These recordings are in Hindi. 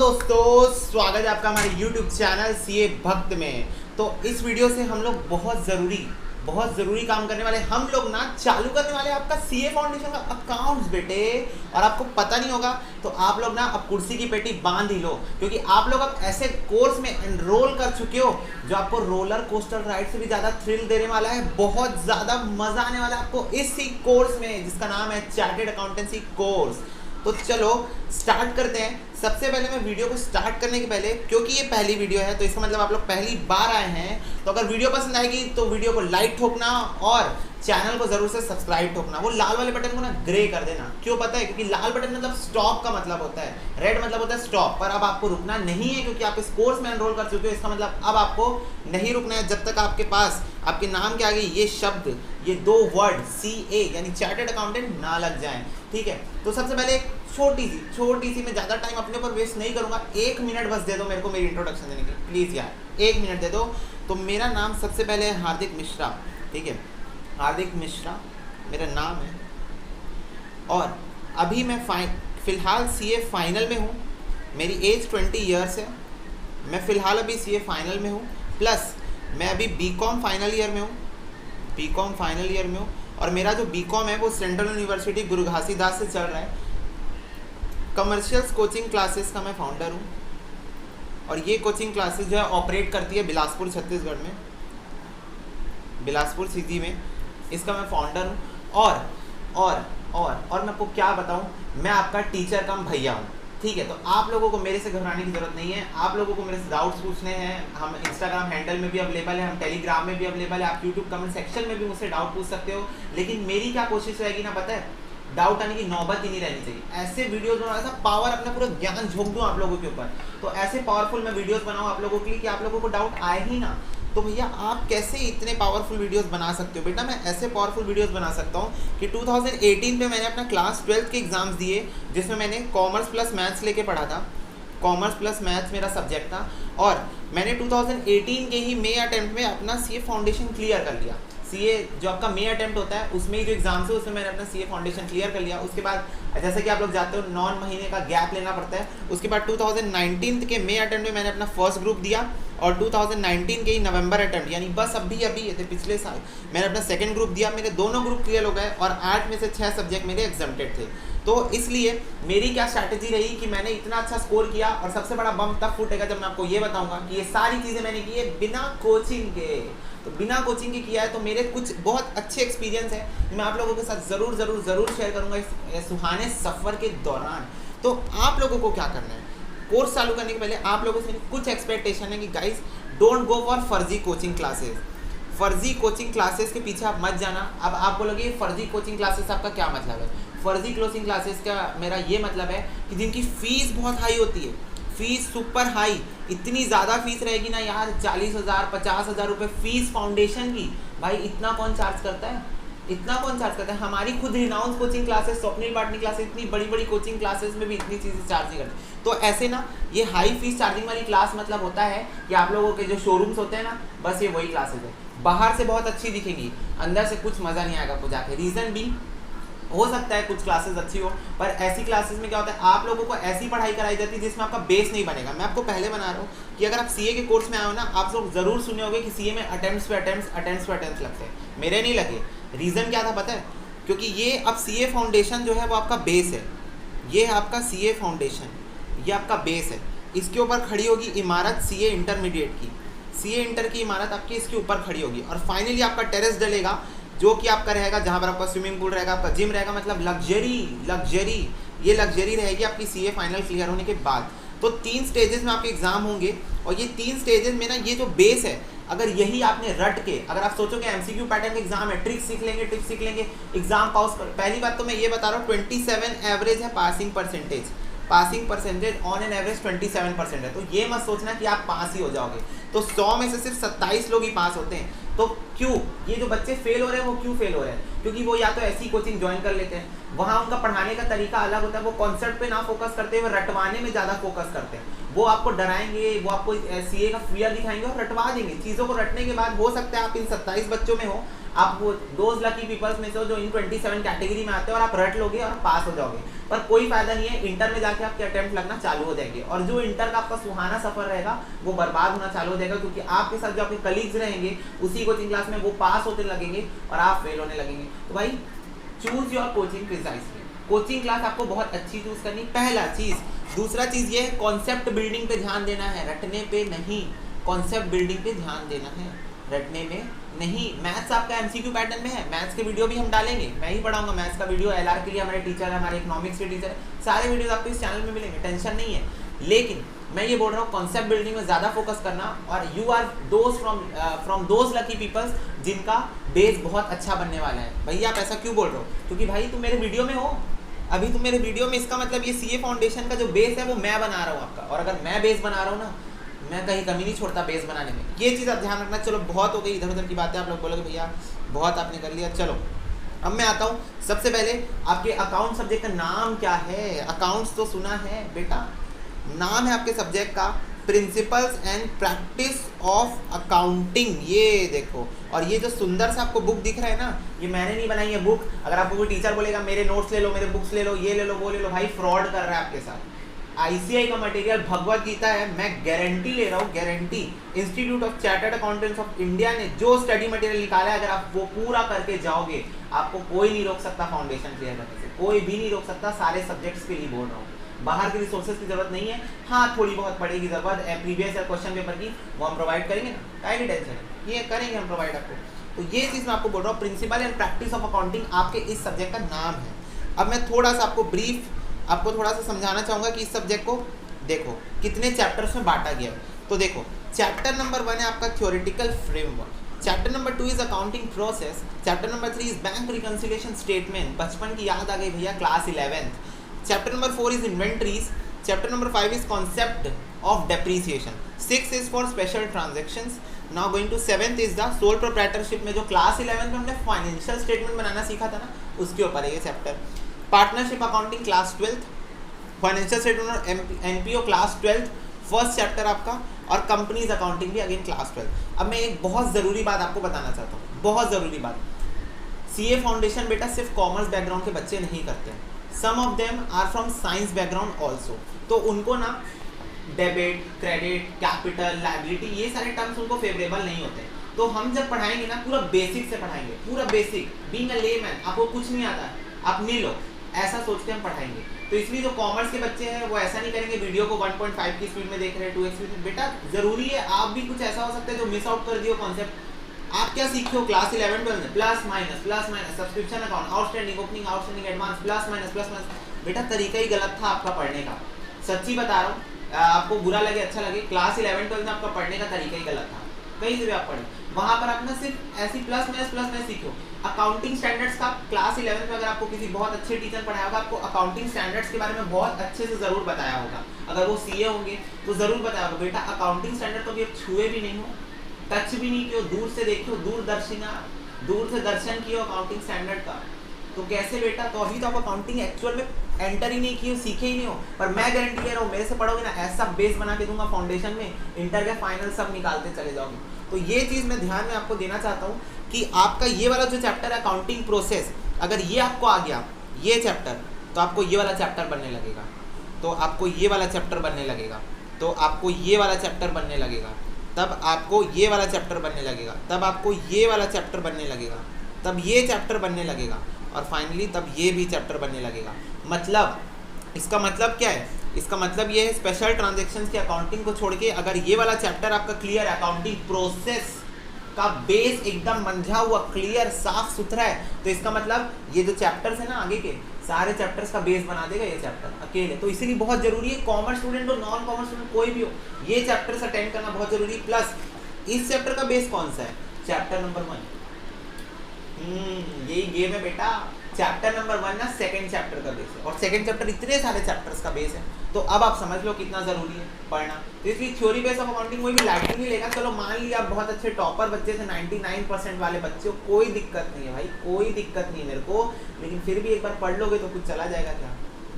दोस्तों, स्वागत है आपका हमारे YouTube चैनल सीए भक्त में। तो इस वीडियो से हम लोग बहुत ज़रूरी काम करने वाले। हम लोग ना चालू करने वाले आपका सीए फाउंडेशन का अकाउंट्स बेटे। और आपको पता नहीं होगा तो आप लोग ना अब कुर्सी की पेटी बांध ही लो, क्योंकि आप लोग अब ऐसे कोर्स में एनरोल कर चुके हो जो आपको रोलर कोस्टर राइड से भी ज़्यादा थ्रिल देने वाला है। बहुत ज़्यादा मज़ा आने वाला है आपको इसी कोर्स में, जिसका नाम है चार्टेड अकाउंटेंसी कोर्स। तो चलो स्टार्ट करते हैं। सबसे पहले मैं वीडियो को स्टार्ट करने के पहले, क्योंकि ये पहली वीडियो है तो इसका मतलब आप लोग पहली बार आए हैं, तो अगर वीडियो पसंद आएगी तो वीडियो को लाइक ठोकना और चैनल को जरूर से सब्सक्राइब ठोकना। वो लाल वाले बटन को ना ग्रे कर देना। क्यों पता है? क्योंकि लाल बटन मतलब स्टॉप का मतलब होता है, रेड मतलब होता है स्टॉप। पर अब आपको रुकना नहीं है, क्योंकि आप इस कोर्स में एनरोल कर चुके हो। इसका मतलब अब आपको नहीं रुकना है जब तक आपके पास आपके नाम के आगे ये शब्द, ये दो वर्ड CA यानी चार्टर्ड अकाउंटेंट ना लग जाए। ठीक है, तो सबसे पहले एक छोटी सी मैं ज़्यादा टाइम अपने ऊपर वेस्ट नहीं करूँगा। 1 मिनट बस दे दो मेरे को मेरी इंट्रोडक्शन देने के लिए, प्लीज़ यार 1 मिनट दे दो। तो मेरा नाम सबसे पहले है हार्दिक मिश्रा। ठीक है, हार्दिक मिश्रा मेरा नाम है। और अभी मैं फ़िलहाल CA फाइनल में हूँ। मेरी एज 20 ईयर्स है। मैं फ़िलहाल अभी CA फाइनल में हूँ, प्लस मैं अभी BCom फाइनल ईयर में हूँ। और मेरा जो BCom है वो सेंट्रल यूनिवर्सिटी गुरु घासीदास से चल रहा है। कमर्शियल्स कोचिंग क्लासेस का मैं फाउंडर हूँ, और ये कोचिंग क्लासेस जो है ऑपरेट करती है बिलासपुर छत्तीसगढ़ में, बिलासपुर सिटी में। इसका मैं फाउंडर हूँ। और मैं आपको क्या बताऊँ, मैं आपका टीचर कम भैया हूँ। ठीक है, तो आप लोगों को मेरे से घबराने की ज़रूरत नहीं है। आप लोगों को मेरे से डाउट्स पूछने हैं। हम इंस्टाग्राम हैंडल में भी अवेलेबल है, हम टेलीग्राम में भी अवेलेबल है, आप यूट्यूब कमेंट सेक्शन में भी मुझसे डाउट पूछ सकते हो। लेकिन मेरी क्या कोशिश रहेगी ना, पता है, डाउट आने की नौबत ही नहीं रहनी चाहिए। ऐसे वीडियोस बनाओ, ऐसा पावर अपना पूरा ज्ञान झोंक दूँ आप लोगों के ऊपर। तो ऐसे पावरफुल मैं वीडियोस बनाऊँ आप लोगों के लिए कि आप लोगों को डाउट आए ही ना। तो भैया आप कैसे इतने पावरफुल वीडियोस बना सकते हो? बेटा मैं ऐसे पावरफुल वीडियोस बना सकता हूँ कि 2018 में मैंने अपना क्लास 12 के एग्ज़ाम्स दिए, जिसमें मैंने कॉमर्स प्लस मैथ्स लेके पढ़ा था। कॉमर्स प्लस मैथ्स मेरा सब्जेक्ट था, और मैंने 2018 के ही मई अटेम्प्ट में अपना CA फाउंडेशन क्लियर कर लिया। CA जो आपका मई अटेम्प्ट होता है उसमें ही जो एग्जाम्स है उसमें मैंने अपना CA फाउंडेशन क्लियर कर लिया। उसके बाद जैसे कि आप लोग जाते हो 9 महीने का गैप लेना पड़ता है। उसके बाद 2019 के मई अटेम्प्ट में मैंने अपना फर्स्ट ग्रुप दिया, और 2019 के ही नवंबर अटेम्प्ट यानी बस अभी ये पिछले साल मैंने अपना सेकंड ग्रुप दिया। मेरे दोनों ग्रुप क्लियर हो गए, और 8 में से 6 सब्जेक्ट मेरे एग्जम्प्टेड थे। तो इसलिए मेरी क्या स्ट्रैटेजी रही कि मैंने इतना अच्छा स्कोर किया। और सबसे बड़ा बम तब फूटेगा जब मैं आपको ये बताऊंगा कि ये सारी चीज़ें मैंने की है बिना कोचिंग के। तो बिना कोचिंग के किया है। तो मेरे कुछ बहुत अच्छे एक्सपीरियंस है, मैं आप लोगों के साथ ज़रूर शेयर करूँगा इस सुहाने सफ़र के दौरान। तो आप लोगों को क्या करना है, कोर्स चालू करने के पहले आप लोगों से कुछ एक्सपेक्टेशन है कि गाइस डोंट गो फॉर फर्जी कोचिंग क्लासेस। फर्जी कोचिंग क्लासेस के पीछे आप मत जाना। अब आप बोलोगे फर्जी कोचिंग क्लासेस आपका क्या मतलब है? फर्जी कोचिंग क्लासेस का मेरा ये मतलब है कि जिनकी फ़ीस बहुत हाई होती है, फ़ीस सुपर हाई, इतनी ज़्यादा फीस रहेगी ना यार, 40,000 50,000 रुपये फ़ीस फाउंडेशन की। भाई इतना कौन चार्ज करता है? हमारी खुद renounce coaching classes, Swapnil Patni classes, इतनी बड़ी कोचिंग क्लासेस में भी इतनी चीज़ें चार्ज नहीं करती। तो ऐसे ना ये हाई फीस चार्जिंग वाली क्लास मतलब होता है कि आप लोगों के जो शोरूम्स होते हैं ना, बस ये वही क्लासेस है। बाहर से बहुत अच्छी दिखेंगी, अंदर से कुछ मज़ा नहीं आएगा आपको जाके। रीज़न भी हो सकता है कुछ क्लासेस अच्छी हो, पर ऐसी क्लासेस में क्या होता है, आप लोगों को ऐसी पढ़ाई कराई जाती है जिसमें आपका बेस नहीं बनेगा। मैं आपको पहले बना रहा हूँ कि अगर आप CA के कोर्स में आए हो ना, आप लोग ज़रूर सुने होंगे कि CA में अटेम्प्ट्स लगते हैं। मेरे नहीं लगे। रीज़न क्या था पता है? क्योंकि ये अब CA फाउंडेशन जो है वो आपका बेस है। ये आपका CA फाउंडेशन, ये आपका बेस है। इसके ऊपर खड़ी होगी इमारत CA इंटरमीडिएट की। CA इंटर की इमारत आपकी इसके ऊपर खड़ी होगी, और फाइनली आपका टेरेस डलेगा, जो कि आपका रहेगा जहाँ पर आपका स्विमिंग पूल रहेगा, आपका जिम रहेगा। मतलब लग्जरी ये लग्जरी रहेगी आपकी CA फाइनल क्लियर होने के बाद। तो 3 स्टेजेस में आपके एग्जाम होंगे, और ये 3 स्टेजेस में ना ये जो बेस है, अगर यही आपने रट के, अगर आप सोचोगे MCQ पैटर्न का एग्जाम है, ट्रिक्स सीख लेंगे एग्जाम पास कर। पहली बात तो मैं ये बता रहा हूँ 27 एवरेज है passing percentage on an average 27% है। तो ये मत सोचना कि आप पास ही हो जाओगे। तो 100 में से सिर्फ 27 लोग ही पास होते हैं। तो क्यों ये जो बच्चे फेल हो रहे हैं, वो क्यों फेल हो रहे हैं? क्योंकि वो या तो ऐसी कोचिंग ज्वाइन कर लेते हैं, वहाँ उनका पढ़ाने का तरीका अलग होता है। वो कॉन्सेप्ट पे ना फोकस करते हुए रटवाने में ज़्यादा फोकस करते हैं। वो आपको डराएंगे, वो आपको CA का फियर दिखाएंगे और रटवा देंगे। चीज़ों को रटने के बाद हो सकता है आप इन 27 बच्चों में हो, आप वो दोज लकी पीपल्स में से हो जो इन 27 कैटेगरी में आते हैं और आप रट लोगे और पास हो जाओगे। पर कोई फायदा नहीं है, इंटर में जाके आपके अटेम्प्ट लगना चालू हो जाएंगे और जो इंटर का आपका सुहाना सफर रहेगा वो बर्बाद होना चालू हो जाएगा, क्योंकि आपके साथ जो आपके कलीग्स रहेंगे उसी कोचिंग क्लास में वो पास होते लगेंगे और आप फेल होने लगेंगे। तो भाई choose your coaching precisely. Coaching class आपको बहुत अच्छी चूज करनी, पहला चीज। दूसरा चीज ये है कॉन्सेप्ट बिल्डिंग पे ध्यान देना है, रटने पे नहीं। कॉन्सेप्ट बिल्डिंग पे ध्यान देना है, रटने में नहीं। मैथ्स आपका एमसीक्यू पैटर्न में है, मैथ्स के वीडियो भी हम डालेंगे, मैं ही पढ़ाऊंगा मैथ्स का वीडियो। एलआर के लिए हमारे टीचर है, हमारे इकोनॉमिक्स के टीचर, सारे वीडियोस आपको इस चैनल में मिलेंगे, टेंशन नहीं है। लेकिन मैं ये बोल रहा हूँ कॉन्सेप्ट बिल्डिंग में ज़्यादा फोकस करना, और you are those from those lucky peoples जिनका बेस बहुत अच्छा बनने वाला है। भैया आप ऐसा क्यों बोल रहे हो? क्योंकि भाई तुम मेरे वीडियो में हो, अभी तुम मेरे वीडियो में, इसका मतलब ये सीए फाउंडेशन का जो बेस है वो मैं बना रहा हूँ आपका, और अगर मैं बेस बना रहा हूँ ना, मैं कहीं कमी नहीं छोड़ता बेस बनाने में। ये चीज़ आप ध्यान रखना। चलो बहुत हो गई इधर उधर की बातें, आप लोग बोलोगे भैया बहुत आपने कर लिया। चलो अब मैं आता हूँ, सबसे पहले आपके अकाउंट सब्जेक्ट का नाम क्या है? अकाउंट्स तो सुना है बेटा, नाम है आपके सब्जेक्ट का principles and practice of accounting. ये देखो, और ये जो सुंदर सा आपको बुक दिख रहा है ना, ये मैंने नहीं बनाई है बुक। अगर आपको कोई टीचर बोलेगा मेरे नोट्स ले लो, मेरे बुक्स ले लो, ये ले लो, वो ले लो, भाई फ्रॉड कर रहा है आपके साथ। आईसीआई का मटेरियल भगवत गीता है, मैं गारंटी ले रहा हूँ, guarantee. Institute of chartered accountants of India ने जो स्टडी मटेरियल निकाला है, अगर आप वो पूरा करके जाओगे, आपको कोई नहीं रोक सकता फाउंडेशन क्लियर करने से, कोई भी नहीं रोक सकता। सारे सब्जेक्ट्स के लिए बोल रहा हूँ, बाहर के रिसोर्सेज की जरूरत नहीं है। हाँ थोड़ी बहुत पड़ेगी जरूरत प्रीवियस ईयर क्वेश्चन पेपर की, वो हम प्रोवाइड करेंगे ना, काहे की टेंशन है, ये करेंगे हम प्रोवाइड आपको। तो ये चीज़ मैं आपको बोल रहा हूँ, principle and practice of accounting आपके इस सब्जेक्ट का नाम है। अब मैं थोड़ा सा आपको ब्रीफ, आपको थोड़ा सा समझाना चाहूँगा कि इस सब्जेक्ट को देखो कितने चैप्टर्स में बांटा गया है। तो देखो चैप्टर नंबर 1 है आपका theoretical framework, chapter number 2 is accounting process, chapter number 3 is bank reconciliation statement, बचपन की याद आ गई भैया, class 11th। Chapter number 4 is inventories, chapter number 5 is concept of depreciation, 6 is for special transactions. Now going to 7th is the sole proprietorship में जो क्लास 11th में हमने फाइनेंशियल स्टेटमेंट बनाना सीखा था ना, उसके ऊपर है ये chapter. Partnership accounting class 12th, financial statement और NPO class 12th first chapter आपका, और कंपनीज अकाउंटिंग भी अगेन क्लास 12th। अब मैं एक बहुत ज़रूरी बात आपको बताना चाहता हूँ, बहुत ज़रूरी बात। सीए फाउंडेशन बेटा सिर्फ कॉमर्स बैकग्राउंड के बच्चे नहीं करते हैं, some of them are from science background also. तो उनको ना डेबिट, क्रेडिट, कैपिटल, लायबिलिटी, ये सारे टर्म्स उनको फेवरेबल नहीं होते। तो हम जब पढ़ाएंगे ना पूरा बेसिक से पढ़ाएंगे, पूरा बेसिक। बीइंग अ लेमैन, आपको कुछ नहीं आता है, आप नहीं लो, ऐसा सोच के हम पढ़ाएंगे। तो इसलिए जो कॉमर्स के बच्चे हैं वो ऐसा नहीं करेंगे वीडियो को 1.5 की स्पीड में देख रहे हैं, 2x स्पीड में। बेटा जरूरी है, आप भी कुछ ऐसा हो सकता है जो मिस आउट कर दियो कॉन्सेप्ट। आप क्या सीखे हो क्लास 11 12 में? Plus minus, subscription account, outstanding, opening, outstanding, advance, plus minus. बेटा तरीका ही गलत था आपका पढ़ने का, सच्ची बता रहा हूँ, आपको बुरा लगे अच्छा लगे, क्लास 11 12 में आपका पढ़ने का तरीका ही गलत था। कहीं से भी आप पढ़े, वहाँ पर आप ना सिर्फ ऐसी प्लस माइनस सीखो। अकाउंटिंग स्टैंडर्ड्स का क्लास 11 में अगर आपको किसी बहुत अच्छे टीचर पढ़ाया होगा, आपको अकाउंटिंग स्टैंडर्ड्स के बारे में बहुत अच्छे से ज़रूर बताया होगा। अगर वो सीए होंगे तो ज़रूर बताया होगा, बेटा अकाउंटिंग स्टैंडर्ड तो अभी आप छुए भी नहीं हो, टच भी नहीं किया, दूर से देखियो, दूर से दर्शन किया अकाउंटिंग स्टैंडर्ड का। तो कैसे बेटा? तो अभी तो आप अकाउंटिंग एक्चुअल में एंटर ही नहीं किए, सीखे ही नहीं हो। पर मैं गारंटी दे रहा हूँ, मेरे से पढ़ोगे ना, ऐसा बेस बना के दूंगा फाउंडेशन में, इंटर के फाइनल सब निकालते चले जाओगे। तो ये चीज़ मैं ध्यान में आपको देना चाहता हूँ कि आपका ये वाला जो चैप्टर है अकाउंटिंग प्रोसेस, अगर ये आपको आ गया ये चैप्टर, तो आपको ये वाला चैप्टर बनने लगेगा, तो आपको ये वाला चैप्टर बनने लगेगा, तो आपको ये वाला चैप्टर बनने लगेगा, तब आपको ये वाला चैप्टर बनने लगेगा, तब आपको ये वाला चैप्टर बनने लगेगा, तब ये चैप्टर बनने लगेगा, और फाइनली तब ये भी चैप्टर बनने लगेगा। मतलब इसका मतलब क्या है? इसका मतलब ये है स्पेशल ट्रांजैक्शंस की अकाउंटिंग को छोड़ के अगर ये वाला चैप्टर आपका क्लियर है, अकाउंटिंग प्रोसेस का बेस एकदम मंझा हुआ, क्लियर, साफ सुथरा है, तो इसका मतलब ये जो चैप्टर्स है ना आगे के सारे चैप्टर्स का बेस बना देगा ये चैप्टर अकेले। तो इसीलिए बहुत जरूरी है, कॉमर्स स्टूडेंट हो, नॉन कॉमर्स स्टूडेंट कोई भी हो, ये चैप्टर्स अटेंड करना बहुत जरूरी है। प्लस इस चैप्टर का बेस कौन सा है? Chapter number 1। यही गेम है बेटा, चैप्टर नंबर 1 ना सेकंड चैप्टर का बेस है, और सेकंड चैप्टर इतने सारे चैप्टर्स का बेस है। तो अब आप समझ लो कितना जरूरी है पढ़ना। तो इसलिए थ्योरी बेस ऑफ अकाउंटिंग कोई भी लाइटली नहीं लेगा। चलो मान लिया आप बहुत अच्छे टॉपर बच्चे थे, 99% वाले बच्चे हो, कोई दिक्कत नहीं है भाई, कोई दिक्कत नहीं है मेरे को, लेकिन फिर भी एक बार पढ़ लोगे तो कुछ चला जाएगा क्या?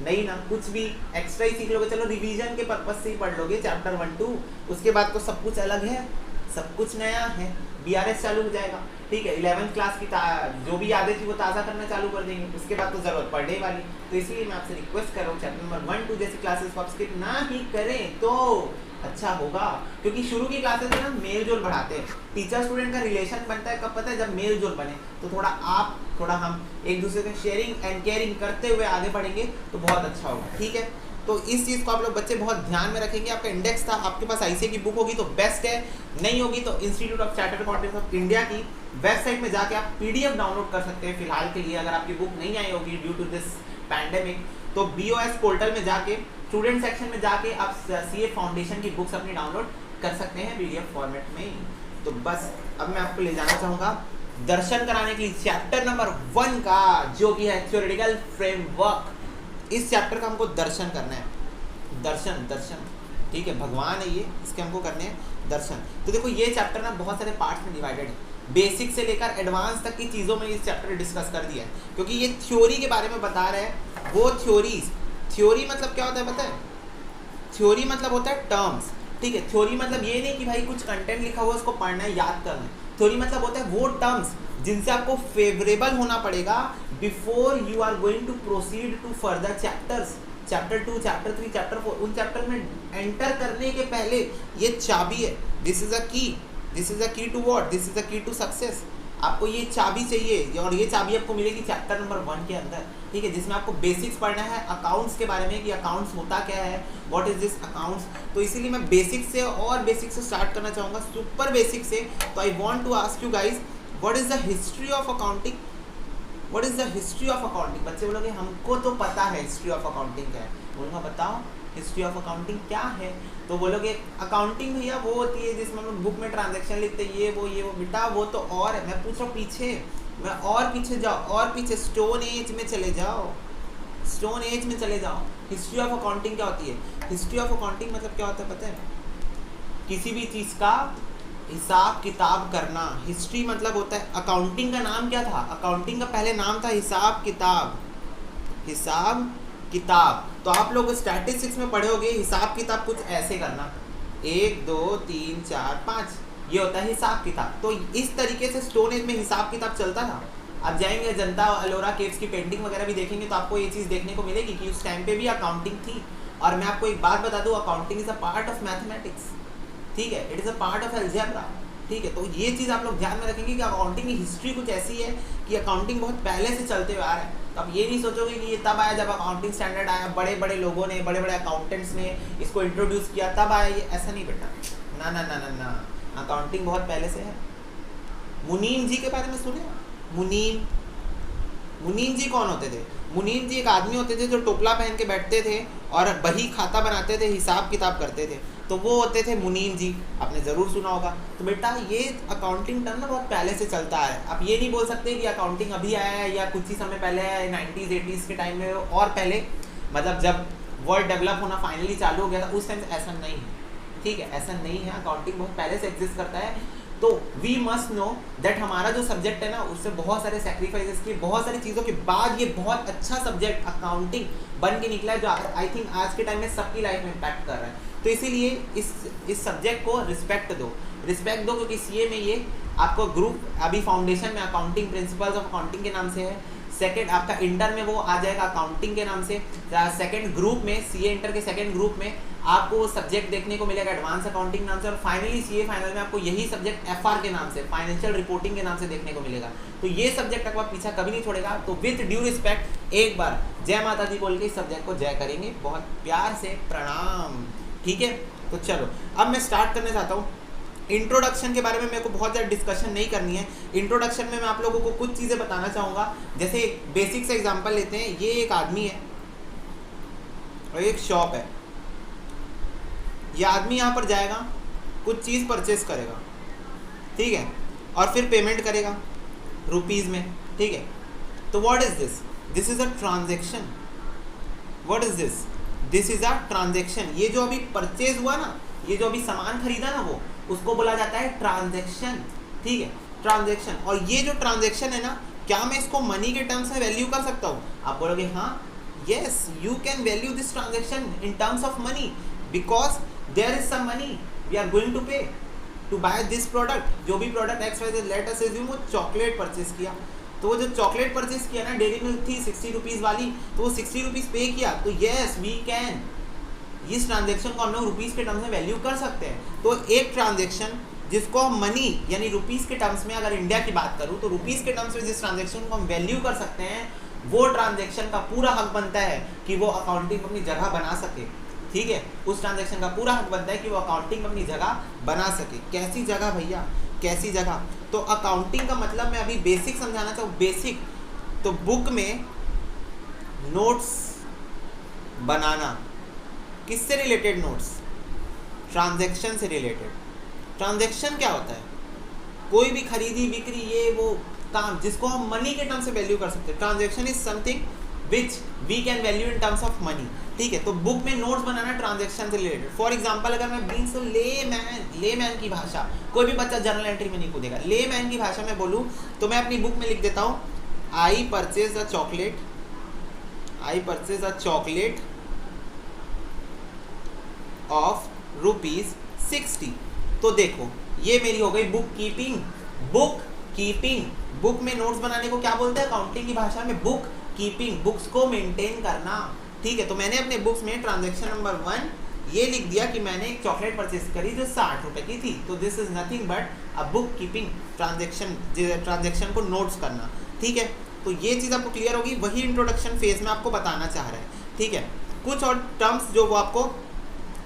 नहीं ना, कुछ भी एक्स्ट्रा ही सीख लोगे। चलो रिवीजन के पर्पज से ही पढ़ लोगे चैप्टर 1 2, उसके बाद तो सब कुछ अलग है, सब कुछ नया है, बीआरएस चालू हो जाएगा। ठीक है 11th क्लास की जो भी यादें थी वो ताज़ा करना चालू कर देंगे, उसके बाद तो ज़रूरत पड़ने वाली। तो इसलिए मैं आपसे रिक्वेस्ट कर रहा हूँ चैप्टर नंबर 1 2 जैसी क्लासेस को आप स्किप ना ही करें तो अच्छा होगा, क्योंकि शुरू की क्लासेस में ना मेल जोल बढ़ाते हैं, टीचर स्टूडेंट का रिलेशन बनता है कब पता है, जब मेल जोल बने, तो थोड़ा हम एक दूसरे से शेयरिंग एंड केयरिंग करते हुए आगे बढ़ेंगे तो बहुत अच्छा होगा। ठीक है, तो इस चीज़ को आप लोग बच्चे बहुत ध्यान में रखेंगे। आपका इंडेक्स था, आपके पास आईसीए की बुक होगी तो बेस्ट है, नहीं होगी तो institute of chartered accountants of India की वेबसाइट में जाके आप पीडीएफ डाउनलोड कर सकते हैं फिलहाल के लिए। अगर आपकी बुक नहीं आई होगी ड्यू टू दिस पैंडेमिक तो बीओएस पोर्टल में जाके स्टूडेंट सेक्शन में जाके आप सीए फाउंडेशन की बुक्स अपनी डाउनलोड कर सकते हैं पीडीएफ फॉर्मेट में। तो बस अब मैं आपको ले जाना चाहूँगा दर्शन कराने के लिए चैप्टर नंबर 1 का, जो कि है थ्योरेटिकल फ्रेमवर्क। इस चैप्टर का हमको दर्शन करना है, दर्शन ठीक है, भगवान है ये, इसके हमको करने हैं दर्शन। तो देखो ये चैप्टर ना बहुत सारे पार्ट्स में डिवाइडेड है, बेसिक से लेकर एडवांस तक की चीज़ों में इस चैप्टर डिस्कस कर दिया है, क्योंकि ये थ्योरी के बारे में बता रहे हैं। वो थ्योरी मतलब क्या होता है पता है? थ्योरी मतलब होता है टर्म्स, ठीक है। थ्योरी मतलब ये नहीं कि भाई कुछ कंटेंट लिखा हुआ उसको पढ़ना है, याद करना है। थ्योरी मतलब होता है वो टर्म्स जिनसे आपको फेवरेबल होना पड़ेगा before you are going to proceed to further chapters, chapter 2, chapter 3, chapter 4। उन चैप्टर में एंटर करने के पहले ये चाबी है, this is a key to what, this is a key to success. आपको ये चाबी चाहिए और ये चाबी आपको मिलेगी चैप्टर नंबर 1 के अंदर, ठीक है, जिसमें आपको बेसिक्स पढ़ना है अकाउंट्स के बारे में कि अकाउंट्स होता क्या है, व्हाट इज दिस अकाउंट्स। तो इसीलिए मैं बेसिक से स्टार्ट करना चाहूँगा, सुपर बेसिक से। तो I want to ask you guys what is the history of accounting, what is the history of accounting. बच्चे बोलोगे हमको तो पता है हिस्ट्री ऑफ अकाउंटिंग क्या है, बोलूँगा बताओ हिस्ट्री ऑफ अकाउंटिंग क्या है। तो बोलोगे अकाउंटिंग भैया वो होती है जिसमें हम लोग बुक में ट्रांजैक्शन लिखते हैं, ये वो बेटा वो तो और है। मैं पूछ रहा हूँ पीछे, मैं और पीछे जाओ, और पीछे स्टोन एज में चले जाओ, स्टोन एज में चले जाओ। हिस्ट्री ऑफ अकाउंटिंग क्या होती है? हिस्ट्री ऑफ अकाउंटिंग मतलब क्या होता है पता है? किसी भी चीज़ का हिसाब किताब करना। हिस्ट्री मतलब होता है, अकाउंटिंग का नाम क्या था? अकाउंटिंग का पहले नाम था हिसाब किताब, हिसाब किताब। तो आप लोग स्टैटिस्टिक्स में पढ़े होंगे हिसाब किताब कुछ ऐसे करना, 1 2 3 4 5, ये होता है हिसाब किताब। तो इस तरीके से स्टोन एज में हिसाब किताब चलता था। आप जाएंगे जनता अलोरा केव्स की पेंटिंग वगैरह भी देखेंगे तो आपको ये चीज़ देखने को मिलेगी कि उस टाइम पे भी अकाउंटिंग थी। और मैं आपको एक बात बता दूँ, accounting is a part of mathematics, ठीक है, it is a part of algebra, ठीक है। तो ये चीज़ आप लोग ध्यान में रखेंगे कि अकाउंटिंग की हिस्ट्री कुछ ऐसी है कि अकाउंटिंग बहुत पहले से चलते हुए आ रहा है। तो आप ये नहीं सोचोगे कि ये तब आया जब अकाउंटिंग स्टैंडर्ड आया, बड़े बड़े लोगों ने, बड़े बड़े अकाउंटेंट्स ने इसको इंट्रोड्यूस किया तब आया, ये ऐसा नहीं बेटा, ना ना ना ना ना, अकाउंटिंग बहुत पहले से है। मुनीम जी के बारे में सुने? मुनीम जी कौन होते थे? मुनीम जी एक आदमी होते थे जो टोपला पहन के बैठते थे और बही खाता बनाते थे, हिसाब किताब करते थे, तो वो होते थे मुनीम जी, आपने ज़रूर सुना होगा। तो बेटा ये अकाउंटिंग टर्म ना बहुत पहले से चलता है। आप ये नहीं बोल सकते कि अकाउंटिंग अभी आया है या कुछ ही समय पहले है, 90s 80s के टाइम में और पहले, मतलब जब वर्ल्ड डेवलप होना फाइनली चालू हो गया था उस टाइम से, ऐसा नहीं है, ठीक है, ऐसा नहीं है। अकाउंटिंग बहुत पहले से एग्जिस्ट करता है। तो वी मस्ट नो दैट हमारा जो सब्जेक्ट है ना उससे बहुत सारे सेक्रीफाइसेस किए, बहुत सारी चीज़ों के बाद ये बहुत अच्छा सब्जेक्ट अकाउंटिंग बन के निकला है, जो आई थिंक आज के टाइम में सबकी लाइफ में इम्पैक्ट कर रहा है। तो इसीलिए इस सब्जेक्ट को रिस्पेक्ट दो, क्योंकि सीए में ये आपको ग्रुप अभी फाउंडेशन में अकाउंटिंग प्रिंसिपल्स ऑफ अकाउंटिंग के नाम से है, सेकंड आपका इंटर में वो आ जाएगा अकाउंटिंग के नाम से, सेकंड ग्रुप में सीए इंटर के सेकंड ग्रुप में आपको सब्जेक्ट देखने को मिलेगा एडवांस अकाउंटिंग नाम से, और फाइनली सीए फाइनल में आपको यही सब्जेक्ट एफआर के नाम से, फाइनेंशियल रिपोर्टिंग के नाम से देखने को मिलेगा। तो ये सब्जेक्ट आपका पीछा कभी नहीं छोड़ेगा। तो विद ड्यू रिस्पेक्ट एक बार जय माता दी बोल के इस सब्जेक्ट को जय करेंगे, बहुत प्यार से प्रणाम, ठीक है। तो चलो अब मैं स्टार्ट करना चाहता हूँ। इंट्रोडक्शन के बारे में मेरे को बहुत ज़्यादा डिस्कशन नहीं करनी है। इंट्रोडक्शन में मैं आप लोगों को कुछ चीज़ें बताना चाहूँगा। जैसे बेसिक से एग्जांपल लेते हैं, ये एक आदमी है और एक शॉप है। ये आदमी यहाँ पर जाएगा, कुछ चीज़ परचेस करेगा, ठीक है, और फिर पेमेंट करेगा रुपीज़ में, ठीक है। तो what is this? This is a transaction. What is this? This is a transaction. ये जो अभी परचेज हुआ ना, ये जो अभी सामान खरीदा ना, वो उसको बोला जाता है ट्रांजैक्शन, ठीक है, ट्रांजैक्शन। और ये जो ट्रांजैक्शन है ना, क्या मैं इसको मनी के टर्म्स में वैल्यू कर सकता हूँ? आप बोलोगे हाँ, yes you can value this transaction in terms of money because there is some money we are going to pay, to buy this product, जो भी product X Y Z, let us assume वो चॉकलेट परचेज किया, तो वो जो चॉकलेट परचेज किया ना, डेयरी मिल्क थी 60 रुपीज़ वाली, तो वो 60 रुपीज़ पे किया, तो येस वी कैन, इस ट्रांजेक्शन को हम लोग रुपीज़ के टर्म्स में वैल्यू कर सकते हैं। तो एक ट्रांजेक्शन जिसको हम मनी यानी रुपीज़ के टर्म्स में, अगर इंडिया की बात करूँ तो रुपीज़ के टर्म्स में जिस ट्रांजेक्शन को हम वैल्यू कर सकते हैं, वो ट्रांजेक्शन का पूरा हक बनता है कि वो अकाउंटिंग अपनी जगह बना सके, ठीक है, उस ट्रांजेक्शन का पूरा हक बनता है कि वो अकाउंटिंग अपनी जगह बना सके। कैसी जगह भैया, कैसी जगह? तो अकाउंटिंग का मतलब मैं अभी बेसिक समझाना चाहूँ, बेसिक, तो बुक में नोट्स बनाना, किससे रिलेटेड नोट्स? ट्रांजैक्शन से रिलेटेड। ट्रांजैक्शन क्या होता है? कोई भी खरीदी बिक्री, ये वो काम जिसको हम मनी के टर्म से वैल्यू कर सकते हैं। Transaction is something which we can value in terms of money, ठीक है। तो बुक में नोट्स बनाना ट्रांजैक्शन से रिलेटेड। फॉर एग्जांपल अगर मैं बीइंग सो लेमैन की भाषा, कोई भी बच्चा जर्नल एंट्री में नहीं कूदेगा, लेमैन की भाषा में बोलूँ तो मैं अपनी बुक में लिख देता हूँ, I purchase a chocolate of ₹60। तो देखो ये मेरी हो गई बुक कीपिंग। बुक में नोट्स बनाने को क्या बोलते हैं अकाउंटिंग की भाषा में? बुक कीपिंग, बुक्स को मेंटेन करना, ठीक है। तो मैंने अपने बुक्स में ट्रांजैक्शन नंबर 1 ये लिख दिया कि मैंने एक चॉकलेट परचेज करी जो 60 रुपए की थी, तो this is nothing but a book keeping transaction को नोट्स करना, ठीक है। तो ये चीज़ आपको क्लियर होगी, वही इंट्रोडक्शन फेज में आपको बताना चाह रहा है, ठीक है। कुछ और टर्म्स जो वो आपको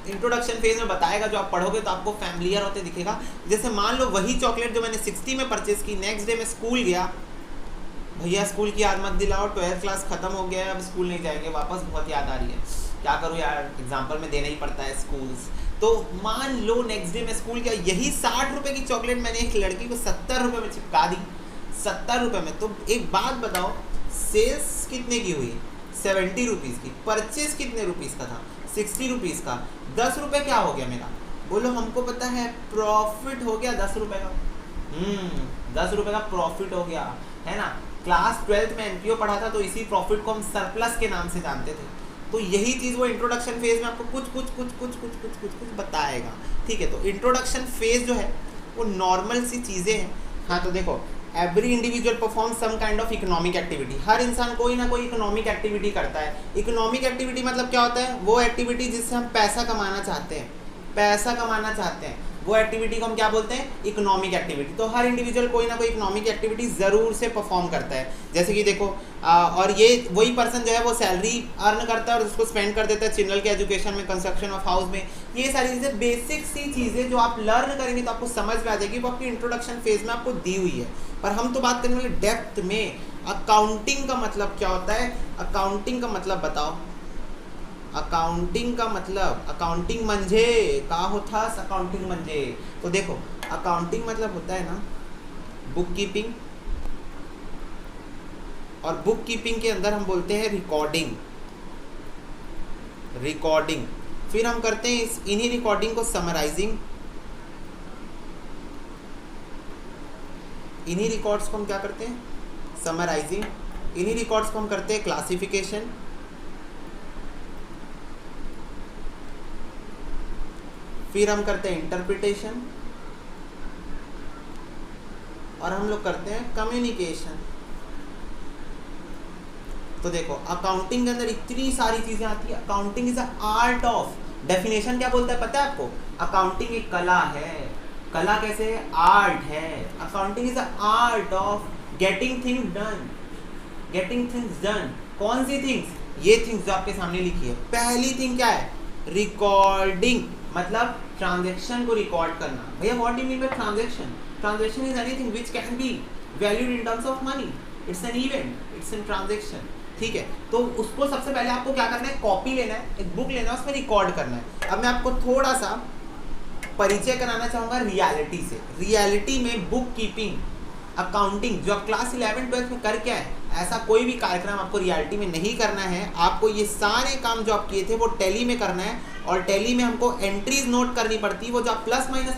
इंट्रोडक्शन फेज में बताएगा, जो आप पढ़ोगे तो आपको फैमिलियर होते दिखेगा। जैसे मान लो वही चॉकलेट जो मैंने 60 में परचेज की, नेक्स्ट डे मैं स्कूल गया, भैया स्कूल की याद मत दिलाओ, 12th क्लास खत्म हो गया है, अब स्कूल नहीं जाएंगे वापस, बहुत याद आ रही है, क्या करूँ यार, एग्जाम्पल में देना ही पड़ता है स्कूल्स। तो मान लो नेक्स्ट डे मैं स्कूल गया, यही 60 रुपये की चॉकलेट मैंने एक लड़की को 70 रुपये में चिपका दी, 70 रुपये में। तो एक बात बताओ, सेल्स कितने की हुई? 70 रुपीज़ की। परचेज कितने रुपीज़ का था? 60 रुपीज़ का। 10 रुपये क्या हो गया मेरा? बोलो, हमको पता है प्रॉफिट हो गया 10 रुपये का। 10 रुपये का प्रॉफिट हो गया, है ना। क्लास 12th में एनपीओ पढ़ा था, तो इसी प्रॉफिट को हम सरप्लस के नाम से जानते थे। तो यही चीज़ वो इंट्रोडक्शन फेज में आपको कुछ बताएगा, ठीक है। तो इंट्रोडक्शन फेज जो है वो नॉर्मल सी चीज़ें हैं। हाँ, तो देखो, every individual perform some kind of economic activity. हर इंसान कोई ना कोई इकोनॉमिक एक्टिविटी करता है। इकोनॉमिक एक्टिविटी मतलब क्या होता है? वो एक्टिविटी जिससे हम पैसा कमाना चाहते हैं, वो एक्टिविटी को हम क्या बोलते हैं? Economic activity. तो हर इंडिविजुअल कोई ना कोई इकोनॉमिक एक्टिविटी ज़रूर से परफॉर्म करता है। जैसे कि देखो, और ये वही पर्सन जो है वो सैलरी अर्न करता है और उसको स्पेंड कर देता है चिल्ड्रन के एजुकेशन में, कंस्ट्रक्शन ऑफ हाउस में। ये सारी चीज़ें बेसिक सी चीज़ें जो आप लर्न करेंगे तो आपको समझ में आ जाएगी, वो आपकी इंट्रोडक्शन फेज में आपको दी हुई है। पर हम तो बात करने वाले डेप्थ में, अकाउंटिंग का मतलब क्या होता है? अकाउंटिंग का मतलब बताओ। अकाउंटिंग का मतलब, अकाउंटिंग म्हणजे का होता? अकाउंटिंग म्हणजे, तो देखो अकाउंटिंग मतलब होता है ना बुक कीपिंग, और बुक कीपिंग के अंदर हम बोलते हैं रिकॉर्डिंग। फिर हम करते हैं इन्हीं रिकॉर्डिंग को समराइजिंग, इन्हीं रिकॉर्ड्स को हम क्या करते हैं? समराइजिंग। इन्हीं रिकॉर्ड्स को हम करते हैं क्लासिफिकेशन, फिर हम करते हैं इंटरप्रिटेशन, और हम लोग करते हैं कम्युनिकेशन। तो देखो अकाउंटिंग के अंदर इतनी सारी चीजें आती है। Accounting is a art of, definition क्या बोलता है पता है आपको? अकाउंटिंग एक कला है। कला कैसे है? आर्ट है। Accounting is a art of getting things done. कौन सी थिंग्स? ये थिंग्स जो आपके सामने लिखी है। पहली थिंग क्या है? रिकॉर्डिंग, मतलब ट्रांजैक्शन को रिकॉर्ड करना। भैया what do you mean by transaction? Transaction is anything which can be valued in terms of money. It's an event, it's an transaction, ठीक है। तो उसको सबसे पहले आपको क्या करना है? कॉपी लेना है, एक बुक लेना है, उसमें रिकॉर्ड करना है। अब मैं आपको थोड़ा सा परिचय कराना चाहूँगा रियलिटी से। रियलिटी में बुक कीपिंग, अकाउंटिंग जो आप क्लास 11-12 में कर क्या है, ऐसा कोई भी कार्यक्रम आपको रियलिटी में नहीं करना है। आपको ये सारे काम जो आप किए थे वो टैली में करना है, और टैली में हमको एंट्रीज नोट करनी पड़ती है। वो जो आप प्लस माइनस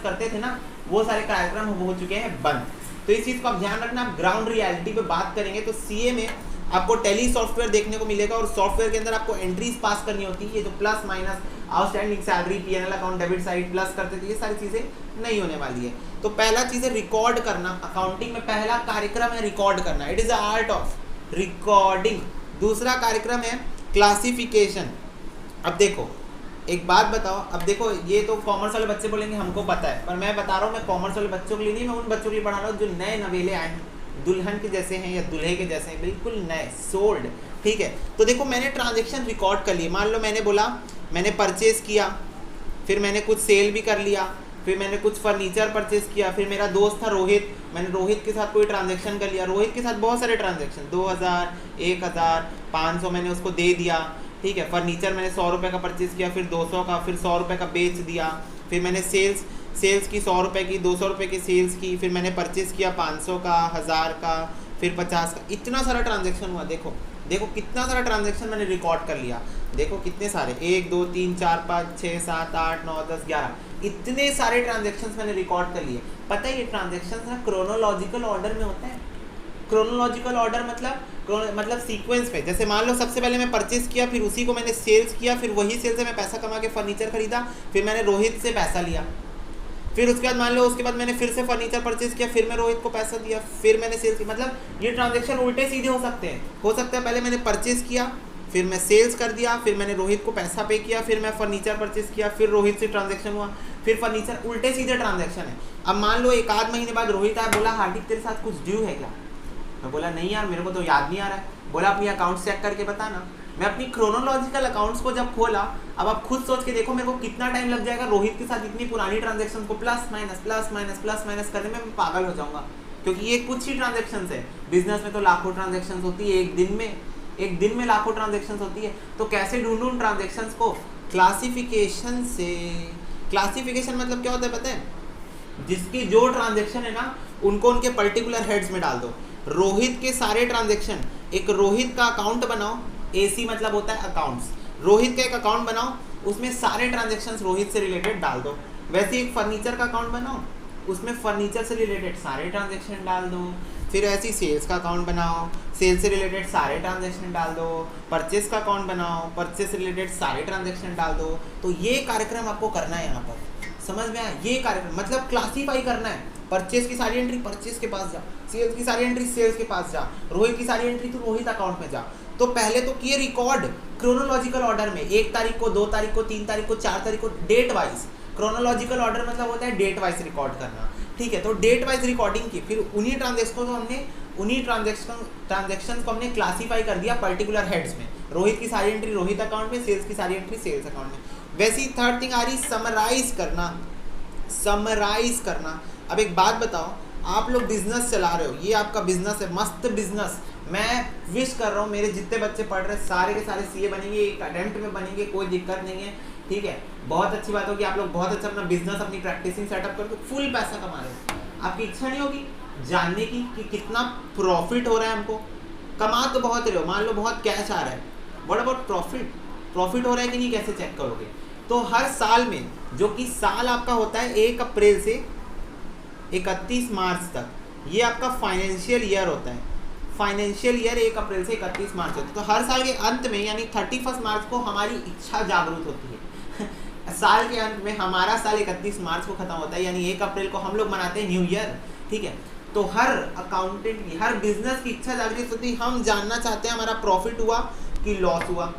करते थे ना, वो सारे कार्यक्रम हो चुके हैं बंद। तो इस चीज़ को आप ध्यान रखना। आप ग्राउंड रियलिटी पे बात करेंगे तो सीए में आपको टैली सॉफ्टवेयर देखने को मिलेगा और सॉफ्टवेयर के अंदर आपको एंट्रीज पास करनी होती है, ये जो plus minus outstanding salary PNL account debit side plus करते थे, ये सारी चीजें नहीं होने वाली है। तो पहला चीज है रिकॉर्ड करना, अकाउंटिंग में पहला कार्यक्रम है रिकॉर्ड करना, it is the art of recording. दूसरा कार्यक्रम है क्लासिफिकेशन। अब देखो एक बात बताओ, अब देखो ये तो कॉमर्स वाले बच्चे बोलेंगे हमको पता है, पर मैं बता रहा हूँ मैं कॉमर्स वाले बच्चों के लिए नहीं, मैं उन बच्चों के लिए पढ़ा रहा हूँ जो नए नवेले आए हैं, दुल्हन के जैसे हैं या दूल्हे के जैसे हैं, बिल्कुल नए सोल्ड। ठीक है, तो देखो मैंने ट्रांजेक्शन रिकॉर्ड कर लिए, मान लो मैंने बोला मैंने परचेज किया, फिर मैंने कुछ सेल भी कर लिया, फिर मैंने कुछ फर्नीचर परचेज किया, फिर मेरा दोस्त था रोहित, मैंने रोहित के साथ कोई ट्रांजेक्शन कर लिया, रोहित के साथ बहुत सारे ट्रांजेक्शन, 2000 1000 500 मैंने उसको दे दिया। ठीक है, फर्नीचर मैंने 100 रुपये का परचेज किया, फिर 200 का, फिर 100 रुपये का बेच दिया, फिर मैंने सेल्स की 100 रुपये की, 200 रुपये की सेल्स की, फिर मैंने परचेज किया 500 का, 1000 का, फिर 50 का, इतना सारा ट्रांजेक्शन हुआ। देखो देखो कितना सारा ट्रांजेक्शन मैंने रिकॉर्ड कर लिया, देखो कितने सारे, 1 2 3 4 5 6 7 8 9 10 11, इतने सारे ट्रांजेक्शन्स मैंने रिकॉर्ड कर लिए। पता है ये ट्रांजेक्शन्स ना क्रोनोलॉजिकल ऑर्डर में होता है। क्रोनोलॉजिकल ऑर्डर मतलब सीक्वेंस में, जैसे मान लो सबसे पहले मैं परचेज किया, फिर उसी को मैंने सेल्स किया, फिर वही सेल से मैं पैसा कमा के फर्नीचर खरीदा, फिर मैंने रोहित से पैसा लिया, फिर उसके बाद मान लो उसके बाद मैंने फिर से फर्नीचर परचेज किया, फिर मैं रोहित को पैसा दिया, फिर मैंने सेल्स किया। मतलब ये ट्रांजेक्शन उल्टे सीधे हो सकते हैं, हो सकता है पहले मैंने परचेज किया, फिर मैं सेल्स कर दिया, फिर मैंने रोहित को पैसा पे किया, फिर मैं फर्नीचर परचेज किया, फिर रोहित से ट्रांजेक्शन हुआ, फिर फर्नीचर, उल्टे सीधे ट्रांजेक्शन है। अब मान लो एक आध महीने बाद रोहित आया, बोला हार्दिक तेरे साथ कुछ ड्यू है क्या? मैं बोला नहीं यार मेरे को तो याद नहीं आ रहा है। बोला अपनी अकाउंट्स चेक करके बताना। मैं अपनी क्रोनोलॉजिकल अकाउंट्स को जब खोला, अब आप खुद सोच के देखो मेरे को कितना टाइम लग जाएगा रोहित के साथ इतनी पुरानी ट्रांजेक्शन को प्लस माइनस करने में, मैं पागल हो जाऊंगा, क्योंकि ये कुछ ही ट्रांजेक्शन है। बिजनेस में तो लाखों ट्रांजेक्शन होती है, एक दिन में लाखों ट्रांजेक्शन होती है। तो कैसे ढूंढूं उन ट्रांजेक्शन को? क्लासिफिकेशन से। क्लासिफिकेशन मतलब क्या होता है पता है? जिसकी जो ट्रांजेक्शन है ना उनको उनके पर्टिकुलर हेड्स में डाल दो। रोहित के सारे ट्रांजेक्शन, एक रोहित का अकाउंट बनाओ, एसी मतलब होता है अकाउंट्स, रोहित का एक अकाउंट बनाओ, उसमें सारे ट्रांजेक्शन्स रोहित से रिलेटेड डाल दो। वैसे एक फर्नीचर का अकाउंट बनाओ, उसमें फर्नीचर से रिलेटेड सारे ट्रांजेक्शन डाल दो। फिर ऐसी सेल्स का अकाउंट बनाओ, सेल्स से रिलेटेड सारे ट्रांजेक्शन डाल दो। परचेस का अकाउंट बनाओ, परचेस से रिलेटेड सारे ट्रांजेक्शन डाल दो। तो ये कार्यक्रम आपको करना है यहाँ पर, समझ में आया? ये कार्यक्रम मतलब क्लासीफाई करना है। परचेस की सारी एंट्री परचेस के पास जा, सेल्स की सारी एंट्री सेल्स के पास जा, रोहित की सारी एंट्री तो रोहित अकाउंट में जा। तो पहले तो किए रिकॉर्ड क्रोनोलॉजिकल ऑर्डर में, 1 तारीख को, 2 तारीख को, 3 तारीख को, 4 तारीख को, डेट वाइज। क्रोनोलॉजिकल ऑर्डर मतलब होता है डेट वाइज रिकॉर्ड करना। ठीक है, तो डेट वाइज रिकॉर्डिंग की, फिर उन्हीं ट्रांजेक्शन को हमने क्लासीफाई कर दिया पर्टिकुलर हेड्स में। रोहित की सारी एंट्री रोहित अकाउंट में, सेल्स की सारी एंट्री सेल्स अकाउंट में। वैसे ही थर्ड थिंग आ रही समराइज करना। अब एक बात बताओ, आप लोग बिजनेस चला रहे हो, ये आपका बिजनेस है, मस्त बिजनेस। मैं विश कर रहा हूँ मेरे जितने बच्चे पढ़ रहे हैं सारे के सारे सीए बनेंगे, एक अटेम्प्ट में बनेंगे, कोई दिक्कत नहीं है। ठीक है, बहुत अच्छी बात होगी, आप लोग बहुत अच्छा अपना बिजनेस, अपनी प्रैक्टिसिंग सेटअप करके फुल पैसा कमा रहे हो। आपकी इच्छा नहीं होगी जानने की कि कितना प्रॉफिट हो रहा है हमको? कमा तो बहुत रहे हो, मान लो बहुत कैश आ रहा है, व्हाट अबाउट प्रॉफिट हो रहा है कि नहीं, कैसे चेक करोगे? तो हर साल में, जो कि साल आपका होता है 1 अप्रैल से 31 मार्च तक, ये आपका फाइनेंशियल ईयर होता है। फाइनेंशियल ईयर 1 अप्रैल से 31 मार्च होता है। तो हर साल के अंत में यानी 31 मार्च को हमारी इच्छा जागरूक होती है। साल के अंत में हमारा साल 31 मार्च को खत्म होता है, यानी 1 अप्रैल को हम लोग मनाते हैं न्यू ईयर। ठीक है, तो हर अकाउंटेंट की, हर बिजनेस की इच्छा जागृत होती है, हम जानना चाहते हैं हमारा प्रॉफिट हुआ कि लॉस हुआ।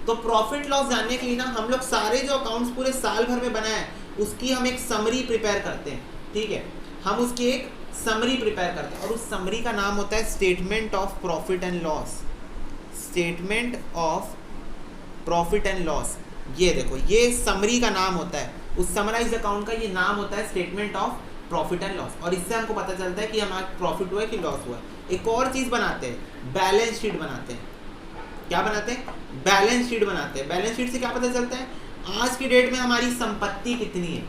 तो प्रॉफिट लॉस जानने के लिए ना हम लोग सारे जो अकाउंट्स पूरे साल भर में बनाए उसकी हम एक समरी प्रिपेयर करते हैं। ठीक है, हम उसकी एक समरी प्रिपेयर करते हैं और उस समरी का नाम होता है statement of profit and loss. Statement of profit and loss, ये देखो, ये समरी का नाम होता है, उस समराइज अकाउंट का ये नाम होता है statement of profit and loss. और इससे हमको पता चलता है कि हमारा प्रॉफिट हुआ है कि लॉस हुआ है। एक और चीज़ बनाते हैं, बैलेंस शीट बनाते हैं। क्या बनाते हैं? बैलेंस शीट बनाते हैं। बैलेंस शीट से क्या पता चलता है? आज की डेट में हमारी संपत्ति कितनी है,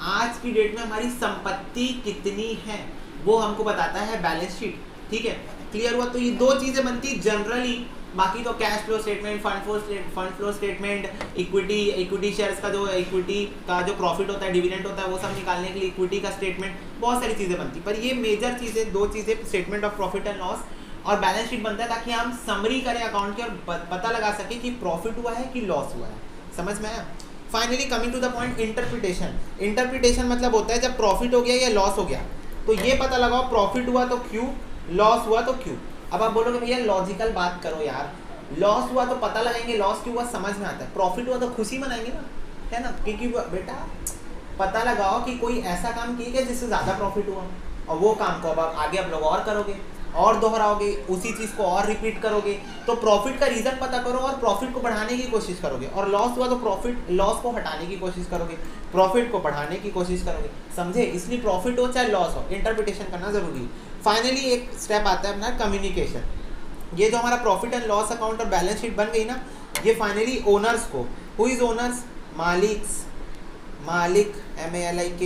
आज की डेट में हमारी संपत्ति कितनी है, वो हमको बताता है बैलेंस शीट। ठीक है, क्लियर हुआ? तो ये 2 चीज़ें बनती जनरली, बाकी तो cash flow statement, fund flow statement, equity shares का जो इक्विटी का जो प्रॉफिट होता है, डिविडेंड होता है, वो सब निकालने के लिए इक्विटी का स्टेटमेंट, बहुत सारी चीज़ें बनती। पर ये मेजर चीज़ें, 2 चीज़ें, statement of profit and loss और बैलेंस शीट बनता है ताकि हम समरी करें अकाउंट की और पता लगा सके कि प्रॉफिट हुआ है कि लॉस हुआ है। समझ में आया? Finally coming to the point, interpretation. Interpretation मतलब होता है जब प्रॉफिट हो गया या लॉस हो गया तो ये पता लगाओ प्रॉफिट हुआ तो क्यों, लॉस हुआ तो क्यों। अब आप बोलोगे भैया लॉजिकल बात करो यार, लॉस हुआ तो पता लगाएंगे, लॉस क्यों हुआ समझ में आता है, प्रॉफिट हुआ तो खुशी मनाएंगे ना, है ना, क्योंकि बेटा पता लगाओ कि कोई ऐसा काम किया गया जिससे ज़्यादा प्रॉफिट हुआ और वो काम को अब आगे आप लोग और करोगे और दोहराओगे, उसी चीज़ को और रिपीट करोगे। तो प्रॉफिट का रीज़न पता करो और प्रॉफिट को बढ़ाने की कोशिश करोगे, और लॉस हुआ तो प्रॉफिट लॉस को हटाने की कोशिश करोगे, प्रॉफिट को बढ़ाने की कोशिश करोगे। समझे? इसलिए प्रॉफिट हो चाहे लॉस हो, इंटरप्रिटेशन करना जरूरी है। फाइनली एक स्टेप आता है अपना कम्युनिकेशन। ये जो हमारा प्रॉफिट एंड लॉस अकाउंट और बैलेंस शीट बन गई ना, ये फाइनली ओनर्स को, हु इज ओनर्स, मालिक MALIK,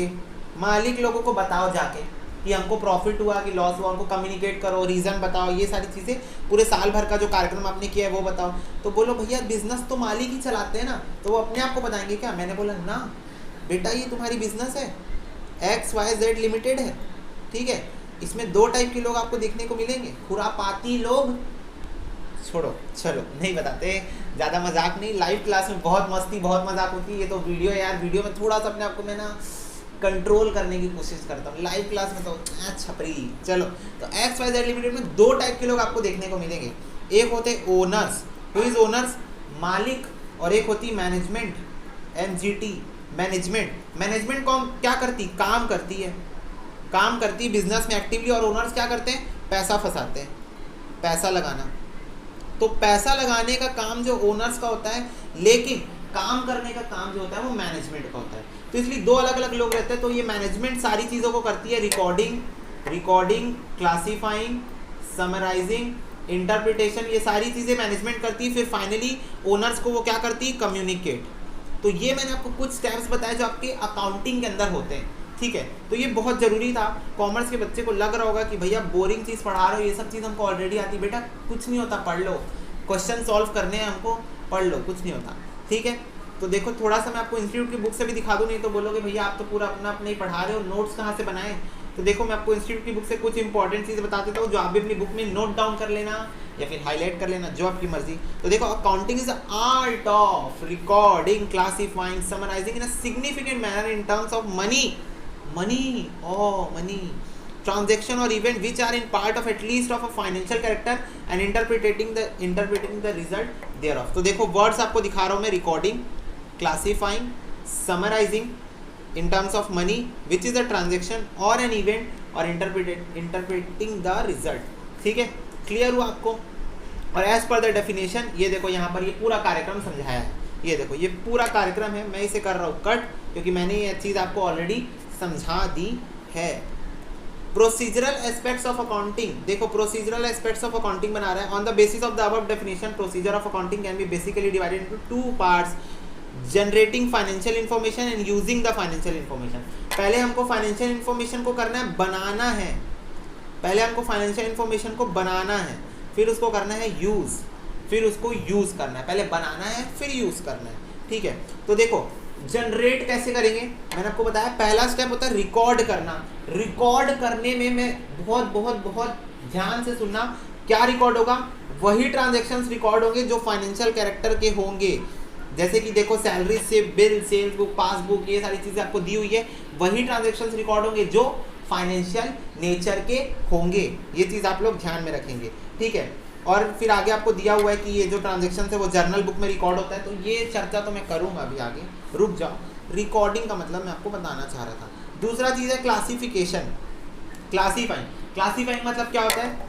मालिक लोगों को बताओ जाके कि हमको प्रॉफिट हुआ कि लॉस हुआ, उनको कम्युनिकेट करो, रीज़न बताओ, ये सारी चीज़ें पूरे साल भर का जो कार्यक्रम आपने किया है वो बताओ। तो बोलो भैया बिजनेस तो मालिक ही चलाते हैं ना, तो वो अपने आप को बताएंगे क्या? मैंने बोला ना बेटा ये तुम्हारी बिजनेस है, XYZ लिमिटेड है, ठीक है, इसमें 2 टाइप के लोग आपको देखने को मिलेंगे, खुरापाती लोग, छोड़ो चलो नहीं बताते, ज़्यादा मजाक नहीं, लाइव क्लास में बहुत मस्ती बहुत मजाक होती है, ये तो वीडियो यार, वीडियो में थोड़ा सा अपने आप को मैं ना कंट्रोल करने की कोशिश करता हूँ, लाइव क्लास में तो छपरी। चलो तो XYZ लिमिटेड में 2 टाइप के लोग आपको देखने को मिलेंगे, एक होते ओनर्स, हु इज ओनर्स, मालिक, और एक होती मैनेजमेंट, MGT, मैनेजमेंट कौन क्या करती, काम करती बिजनेस में एक्टिवली, और ओनर्स क्या करते हैं, पैसा फंसाते हैं, पैसा लगाना। तो पैसा लगाने का काम जो ओनर्स का होता है, लेकिन काम करने का काम जो होता है वो मैनेजमेंट का होता है। तो इसलिए 2 अलग अलग लोग रहते हैं। तो ये मैनेजमेंट सारी चीज़ों को करती है, रिकॉर्डिंग, क्लासीफाइंग, समराइजिंग, इंटरप्रिटेशन, ये सारी चीज़ें मैनेजमेंट करती है। फिर फाइनली ओनर्स को वो क्या करती है, कम्युनिकेट। तो ये मैंने आपको कुछ स्टेप्स बताए जो आपके अकाउंटिंग के अंदर होते हैं, ठीक है। तो ये बहुत ज़रूरी था। कॉमर्स के बच्चे को लग रहा होगा कि भैया बोरिंग चीज़ पढ़ा रहे हो, ये सब चीज़ हमको ऑलरेडी आती। बेटा कुछ नहीं होता, पढ़ लो, क्वेश्चन सॉल्व करने हैं हमको, पढ़ लो, कुछ नहीं होता, ठीक है। तो देखो थोड़ा सा मैं आपको इंस्टीट्यूट की बुक से भी दिखा दूँ, नहीं तो बोलोगे भैया आप तो पूरा अपना अपना ही पढ़ा रहे हो, नोट्स कहाँ से बनाए। तो देखो मैं आपको इंस्टीट्यूट की बुक से कुछ इंपॉर्टेंट चीज़ बता देता हूँ, जो आप भी अपनी बुक में नोट डाउन कर लेना या फिर हाईलाइट कर लेना, जो आपकी मर्जी। तो देखो accounting is the art of recording, classifying, summarising in a significant manner in terms of money, transaction or event which are in part of at least of a financial character and interpreting the result thereof। तो देखो वर्ड्स आपको दिखा रहा हूँ मैं, recording, classifying, summarising in terms of money which is a transaction or an event or interpreting the result, ठीक है। क्लियर हुआ आपको? और एज पर द डेफिनेशन, ये देखो यहाँ पर ये पूरा कार्यक्रम समझाया है, ये देखो ये पूरा कार्यक्रम है, मैं इसे कर रहा हूँ कट क्योंकि मैंने ये चीज़ आपको ऑलरेडी समझा दी है। प्रोसीजरल एस्पेक्ट्स ऑफ अकाउंटिंग, देखो प्रोसीजरल एस्पेक्ट्स ऑफ अकाउंटिंग बना रहा है। On the basis of the above definition, procedure of accounting can be basically divided into 2 parts, generating financial information and using the financial information. पहले हमको फाइनेंशियल इन्फॉर्मेशन को करना है, बनाना है, पहले हमको फाइनेंशियल इन्फॉर्मेशन को बनाना है, फिर उसको करना है यूज़, फिर उसको यूज़ करना है, पहले बनाना है फिर यूज़ करना है, ठीक है। तो देखो जनरेट कैसे करेंगे, मैंने आपको बताया पहला स्टेप होता है रिकॉर्ड करना। रिकॉर्ड करने में मैं बहुत ध्यान से सुनना, क्या रिकॉर्ड होगा, वही ट्रांजैक्शंस रिकॉर्ड होंगे जो फाइनेंशियल कैरेक्टर के होंगे। जैसे कि देखो सैलरी से बिल, सेल्स बुक, पासबुक, ये सारी चीज़ें आपको दी हुई है, वही ट्रांजैक्शंस रिकॉर्ड होंगे जो फाइनेंशियल नेचर के होंगे। ये चीज़ आप लोग ध्यान में रखेंगे, ठीक है। और फिर आगे आपको दिया हुआ है कि ये जो ट्रांजैक्शन है वो जर्नल बुक में रिकॉर्ड होता है, तो ये चर्चा तो मैं करूँगा अभी आगे, रुक जाओ। रिकॉर्डिंग का मतलब मैं आपको बताना चाह रहा था। दूसरा चीज़ है क्लासिफिकेशन, क्लासीफाइंग मतलब क्या होता है,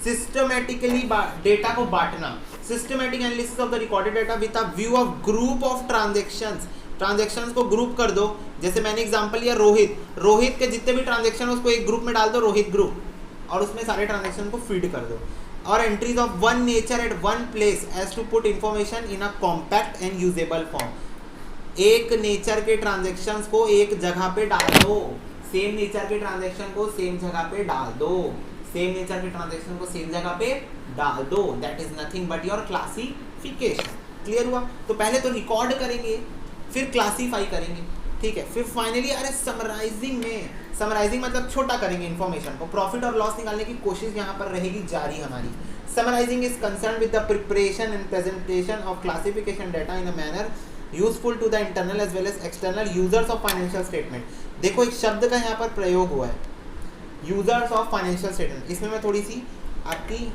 सिस्टमेटिकली डेटा को बांटना, systematic analysis of the recorded data with a view of group of transactions को ग्रुप कर दो। जैसे मैंने एग्जांपल लिया रोहित के जितने भी ट्रांजैक्शन उसको एक ग्रुप में डाल दो, रोहित ग्रुप, और उसमें सारे ट्रांजैक्शन को फीड कर दो। और entries of one nature at one place as to put information in a compact and usable form. एक नेचर के ट्रांजैक्शंस को एक जगह पे डाल दो, सेम नेचर के ट्रांजैक्शन को सेम जगह पे डाल दो, सेम नेचर के ट्रांजैक्शन को सेम जगह पे डाल दो, that is nothing but your classification. Clear हुआ? तो पहले तो रिकॉर्ड करेंगे, फिर क्लासीफाई करेंगे, ठीक है। फिर फाइनली अरे समराइजिंग मतलब छोटा करेंगे इन्फॉर्मेशन को, प्रॉफिट और लॉस निकालने की कोशिश यहाँ पर रहेगी जारी हमारी। Summarising is concern with the preparation and presentation of classification data in a manner useful to the internal as well as external users of financial statement. देखो एक शब्द का यहाँ पर प्रयोग हुआ है, यूजर्स ऑफ फाइनेंशियल स्टेटमेंट। इसमें मैं थोड़ी सी आपकी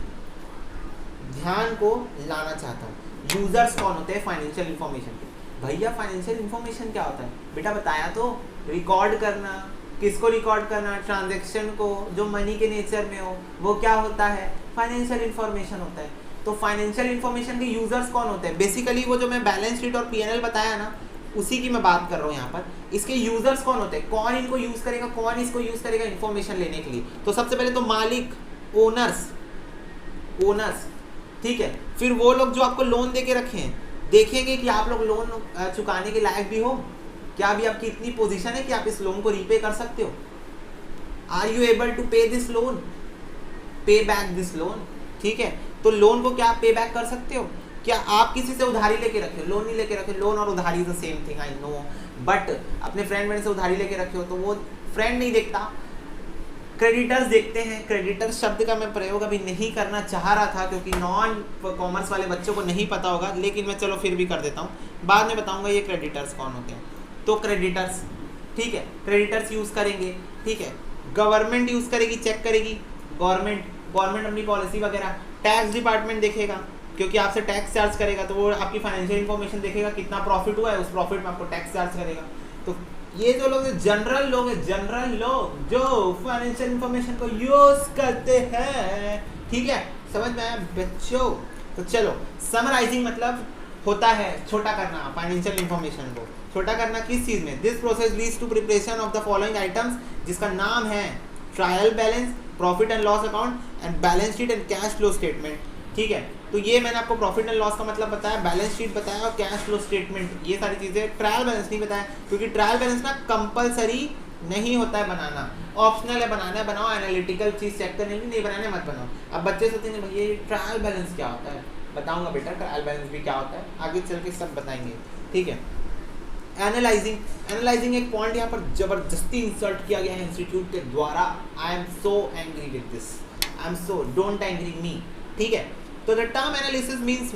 ध्यान को लाना चाहता हूँ। यूजर्स कौन होते हैं फाइनेंशियल इंफॉर्मेशन के? भैया फाइनेंशियल इंफॉर्मेशन क्या होता है बेटा, बताया तो, रिकॉर्ड करना। किसको रिकॉर्ड करना? ट्रांजैक्शन को, जो मनी के नेचर में हो, वो क्या होता है? फाइनेंशियल इंफॉर्मेशन होता है। तो फाइनेंशियल इंफॉर्मेशन के यूजर्स कौन होते हैं? बेसिकली वो जो मैं बैलेंस शीट और पीएनएल बताया ना, उसी की मैं बात कर रहा हूँ यहाँ पर। इसके यूजर्स कौन होते हैं? कौन इनको यूज करेगा, कौन इसको यूज करेगा इंफॉर्मेशन लेने के लिए? तो सबसे पहले तो मालिक, ओनर्स, ठीक है। फिर वो लोग जो आपको लोन दे के रखे हैं, देखेंगे कि आप लोग लोन चुकाने के लायक भी हो, क्या अभी आपकी इतनी पोजीशन है कि आप इस लोन को रीपे कर सकते हो? आर यू एबल टू पे दिस लोन, पे बैक दिस लोन, ठीक है। तो लोन को क्या आप पे बैक कर सकते हो? क्या आप किसी से उधारी लेके रखे हो? लोन नहीं लेके रखे, लोन और उधारी is the same thing, I know, but अपने फ्रेंड से उधारी लेके रखे हो तो वो फ्रेंड नहीं देखता, क्रेडिटर्स देखते हैं। क्रेडिटर्स शब्द का मैं प्रयोग अभी नहीं करना चाह रहा था क्योंकि नॉन कॉमर्स वाले बच्चों को नहीं पता होगा, लेकिन मैं चलो फिर भी कर देता हूँ, बाद में बताऊँगा ये क्रेडिटर्स कौन होते हैं। तो क्रेडिटर्स, ठीक है, क्रेडिटर्स यूज़ करेंगे, ठीक है। गवर्नमेंट यूज़ करेगी, चेक करेगी, गवर्नमेंट अपनी पॉलिसी वगैरह। टैक्स डिपार्टमेंट देखेगा क्योंकि आपसे टैक्स चार्ज करेगा, तो वो आपकी फाइनेंशियल इन्फॉर्मेशन देखेगा, कितना प्रॉफिट हुआ है, उस प्रॉफिट में आपको टैक्स चार्ज करेगा। तो ये जो लोग जनरल लोग जो फाइनेंशियल इंफॉर्मेशन को यूज करते हैं, ठीक है, समझ में आया बच्चों? तो चलो, समराइजिंग मतलब होता है छोटा करना फाइनेंशियल इंफॉर्मेशन को। छोटा करना किस चीज में? This process leads to preparation of the following items, जिसका नाम है trial balance, profit and loss account and balance sheet and cash flow statement, ठीक है। तो ये मैंने आपको प्रॉफिट एंड लॉस का मतलब बताया, बैलेंस शीट बताया और कैश फ्लो स्टेटमेंट, ये सारी चीजें। ट्रायल बैलेंस नहीं बताया क्योंकि ट्रायल बैलेंस ना कंपलसरी नहीं होता है बनाना, ऑप्शनल है, बनाना है बनाओ, एनालिटिकल चीज चेक करने की, नहीं बनाने मत बनाओ। अब बच्चे सोचते हैं भैया ये ट्रायल बैलेंस क्या होता है, बताऊंगा बेटा ट्रायल बैलेंस भी क्या होता है, आगे चल के सब बताएंगे, ठीक है। एनालाइजिंग एक पॉइंट यहाँ पर जबरदस्ती इंसर्ट किया गया है इंस्टीट्यूट के द्वारा। I am so angry with this, I am so, don't angry मी, ठीक है। तो the term analysis means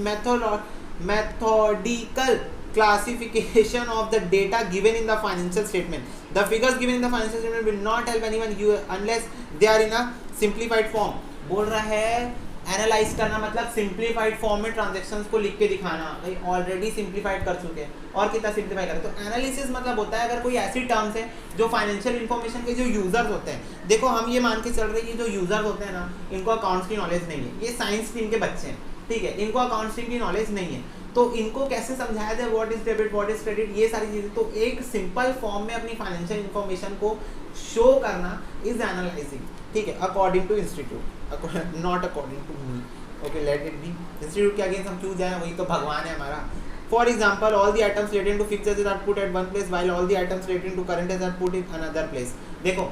methodical classification of the data given in the financial statement. The figures given in the financial statement will not help anyone unless they are in a simplified form. बोल रहा है एनालाइज करना मतलब सिंप्लीफाइड फॉर्म में ट्रांजैक्शंस को लिख के दिखाना। भाई ऑलरेडी सिंप्लीफाइड कर चुके हैं और कितना सिंप्लीफाई करें। तो एनालिसिस मतलब होता है अगर कोई ऐसी टर्म्स है जो फाइनेंशियल इन्फॉर्मेशन के जो यूजर्स होते हैं, देखो हम ये मान के चल रहे हैं कि जो यूजर्स होते हैं ना, इनको अकाउंट्स की नॉलेज नहीं है, ये साइंस स्ट्रीम के बच्चे हैं, ठीक है, इनको अकाउंट स्ट्रीम की नॉलेज नहीं है, तो इनको कैसे समझाया जाए what is debit what is credit, ये सारी चीजें। तो एक सिंपल फॉर्म में अपनी फाइनेंशियल इन्फॉर्मेशन को शो करना इज एनालाइजिंग, ठीक है, according to institute, not according to me, okay, let it be. Institute के अगेंस्ट हम क्यों जाए, वही तो भगवान है हमारा। For example, all the items related to fixed assets are put at one place while all the items related to current assets are put in another place. देखो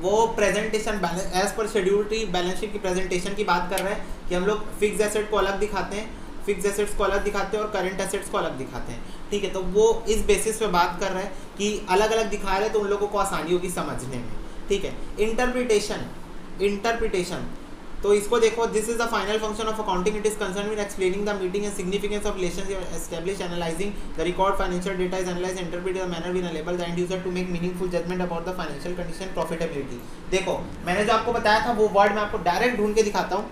वो presentation balance as per schedule balance sheet की प्रेजेंटेशन की बात कर रहे हैं कि हम लोग फिक्स्ड एसेट को अलग दिखाते हैं, फिक्स्ड एसेट्स को अलग दिखाते हैं और करंट एसेट्स को अलग दिखाते हैं, ठीक है। तो वो इस बेसिस पे बात कर रहे हैं कि अलग अलग दिखा रहे हैं तो उन लोगों को आसानी होगी समझने में, ठीक है। इंटरप्रिटेशन, तो इसको देखो, this is the final function of accounting, it is concern with explaining the meaning and significance of relationship establish, analysing the record financial data is analysed and interpreted in the manner will enable the end user to make meaningful judgement about the financial condition profitability. देखो मैंने जो आपको बताया था वो वर्ड मैं आपको डायरेक्ट ढूंढ के दिखाता हूँ।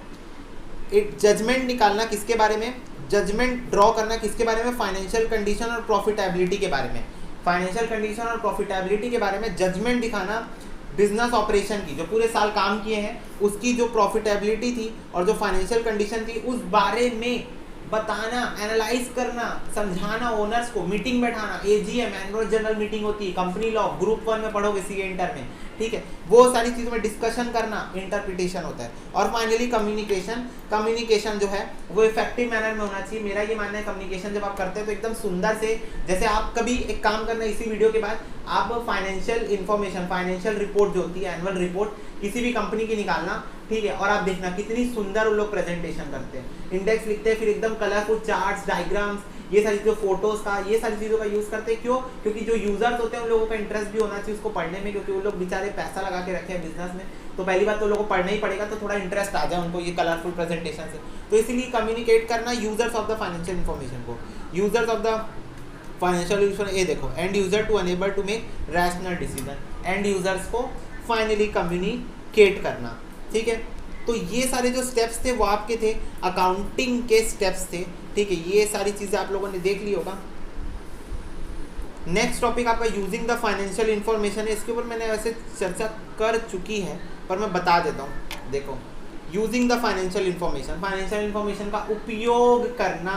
जजमेंट निकालना किसके बारे में, जजमेंट ड्रॉ करना किसके बारे में, फाइनेंशियल कंडीशन और प्रॉफिटेबिलिटी के बारे में। फाइनेंशियल कंडीशन और प्रॉफिटेबिलिटी के बारे में जजमेंट दिखाना, बिजनेस ऑपरेशन की जो पूरे साल काम किए हैं उसकी जो प्रॉफिटेबिलिटी थी और जो फाइनेंशियल कंडीशन थी उस बारे में बताना, एनालाइज करना, समझाना ओनर्स को, मीटिंग बैठाना, एजीएम एनुअल जनरल मीटिंग होती है, कंपनी लॉ ग्रुप 1 में पढ़ोगे सीए इंटर में, ठीक है, वो सारी चीज़ों में डिस्कशन करना इंटरप्रिटेशन होता है। और फाइनली कम्युनिकेशन जो है वो इफेक्टिव मैनर में होना चाहिए। मेरा ये मानना है कम्युनिकेशन जब आप करते हैं तो एकदम सुंदर से, जैसे आप कभी एक काम करना, इसी वीडियो के बाद आप फाइनेंशियल इन्फॉर्मेशन, फाइनेंशियल रिपोर्ट जो होती है एनुअल रिपोर्ट किसी भी कंपनी की निकालना, ठीक है, और आप देखना कितनी सुंदर उन लोग प्रेजेंटेशन करते हैं, इंडेक्स लिखते हैं, फिर एकदम कलरफुल चार्ट्स, डायग्राम्स, ये सारी जो फोटोज का, ये सारी चीज़ों का यूज़ करते हैं। क्यों? क्योंकि जो यूजर्स होते हैं उन लोगों का इंटरेस्ट भी होना चाहिए उसको पढ़ने में, क्योंकि वो लोग बेचारे पैसा लगा के रखे हैं बिजनेस में, तो पहली बात तो लोगों को पढ़ना ही पड़ेगा, तो थोड़ा इंटरेस्ट आ जाए उनको ये कलरफुल प्रेजेंटेशन से। तो इसीलिए कम्युनिकेट करना users of the financial information को, users of the financial information, ये देखो and user to enable to make rational decision, and users को फाइनली कम्युनिकेट करना। ठीक है, तो ये सारे जो स्टेप्स थे वो आपके थे अकाउंटिंग के स्टेप्स थे। ठीक है, ये सारी चीज़ें आप लोगों ने देख ली होगा। नेक्स्ट टॉपिक आपका यूजिंग द फाइनेंशियल इन्फॉर्मेशन है। इसके ऊपर मैंने वैसे चर्चा कर चुकी है पर मैं बता देता हूँ। देखो, using the financial information, financial information का उपयोग करना।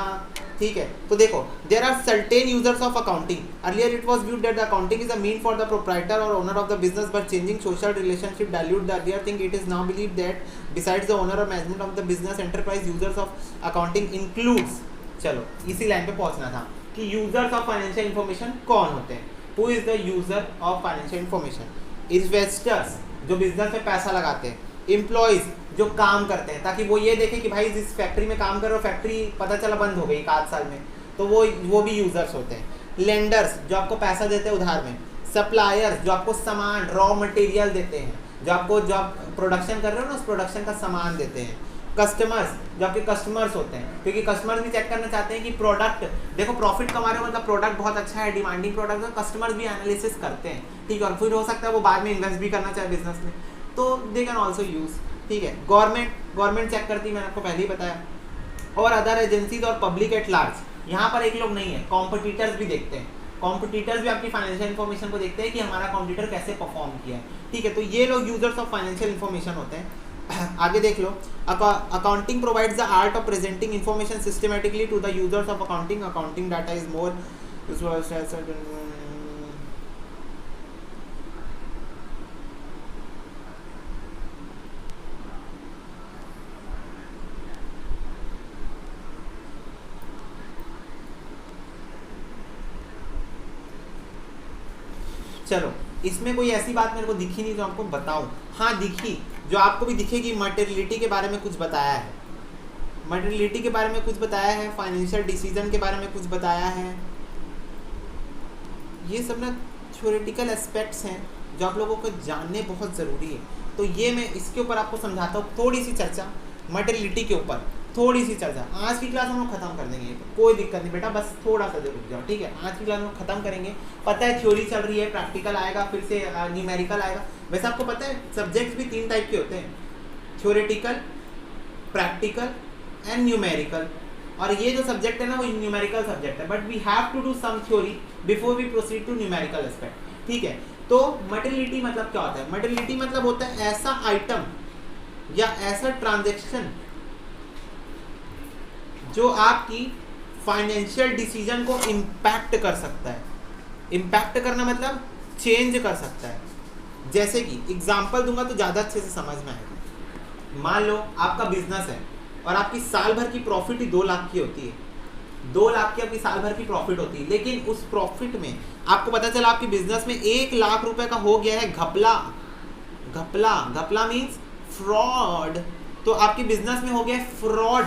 ठीक है, तो देखो there are certain users of accounting. Earlier it was viewed that the accounting is a mean for the proprietor और owner of the business, but changing social relationship dilute the earlier thing. It is now believe that besides the owner और management of the business enterprise, users of accounting includes. चलो इसी लाइन पे पहुंचना था कि यूजर्स ऑफ फाइनेंशियल इन्फॉर्मेशन कौन होते हैं। Who is the user of financial information? Investors जो बिजनेस में पैसा लगाते हैं, एम्प्लॉयज जो काम करते हैं ताकि वो ये देखें कि भाई जिस फैक्ट्री में काम कर रहे हो फैक्ट्री पता चला बंद हो गई 1 साल में, तो वो भी यूजर्स होते हैं। लेंडर्स जो आपको पैसा देते हैं उधार में, सप्लायर्स जो आपको सामान रॉ मटेरियल देते हैं, जो आप प्रोडक्शन कर रहे हो ना उस प्रोडक्शन का सामान देते हैं। कस्टमर्स जो आपके कस्टमर्स होते हैं, क्योंकि कस्टमर्स भी चेक करना चाहते हैं कि प्रोडक्ट, देखो प्रॉफिट कमा रहे हो मतलब प्रोडक्ट बहुत अच्छा है, डिमांडिंग प्रोडक्ट है, कस्टमर्स भी एनालिसिस करते हैं। ठीक है, और फिर हो सकता है वो बाद में इन्वेस्ट भी करना चाहे बिजनेस में, तो दे कैन ऑल्सो यूज। ठीक है, गवर्नमेंट चेक करती है, मैंने आपको पहले ही बताया, और अदर एजेंसीज और पब्लिक एट लार्ज। यहाँ पर एक लोग नहीं है, कॉम्पिटिटर्स भी देखते हैं, कॉम्पिटिटर्स भी आपकी फाइनेंशियल इन्फॉर्मेशन को देखते हैं कि हमारा कॉम्पिटिटर कैसे परफॉर्म किया है। ठीक है, तो ये लोग यूजर्स ऑफ फाइनेंशियल इन्फॉर्मेशन होते हैं। आगे देख लो, accounting provides the art of presenting information systematically to the users of accounting. Accounting data is more चलो इसमें कोई ऐसी बात मेरे को दिखी नहीं जो आपको बताऊं। हाँ दिखी, जो आपको भी दिखेगी, मटेरियलिटी के बारे में कुछ बताया है, मटेरियलिटी के बारे में कुछ बताया है, फाइनेंशियल डिसीजन के बारे में कुछ बताया है। ये सब ना थ्योरेटिकल एस्पेक्ट्स हैं जो आप लोगों को जानने बहुत ज़रूरी है। तो ये मैं इसके ऊपर आपको समझाता हूँ, थोड़ी सी चर्चा मटेरियलिटी के ऊपर, थोड़ी सी चर्चा। आज की क्लास हम लोग खत्म कर देंगे, कोई दिक्कत नहीं बेटा, बस थोड़ा सा रुक जाओ। ठीक है, आज की क्लास हम लोग खत्म करेंगे। पता है थ्योरी चल रही है, प्रैक्टिकल आएगा, फिर से न्यूमेरिकल आएगा। वैसे आपको पता है सब्जेक्ट्स भी 3 टाइप के होते हैं, थ्योरेटिकल, प्रैक्टिकल एंड न्यूमेरिकल। और ये जो सब्जेक्ट है ना वो न्यूमेरिकल सब्जेक्ट है, but we have to do some theory before we proceed to numerical aspect. ठीक है, तो मटेरियलिटी मतलब क्या होता है? मटेरियलिटी मतलब होता है ऐसा आइटम या ऐसा ट्रांजैक्शन जो आपकी फाइनेंशियल डिसीजन को इम्पैक्ट कर सकता है। इम्पैक्ट करना मतलब चेंज कर सकता है। जैसे कि एग्जांपल दूंगा तो ज़्यादा अच्छे से समझ में आएगा। मान लो आपका बिजनेस है और आपकी साल भर की प्रॉफिट ही 2 लाख की होती है, 2 लाख की आपकी साल भर की प्रॉफिट होती है, लेकिन उस प्रॉफिट में आपको पता चला आपकी बिजनेस में 1 लाख रुपए का हो गया है घपला। घपला, घपला मीन्स फ्रॉड। तो आपकी बिजनेस में हो गया फ्रॉड,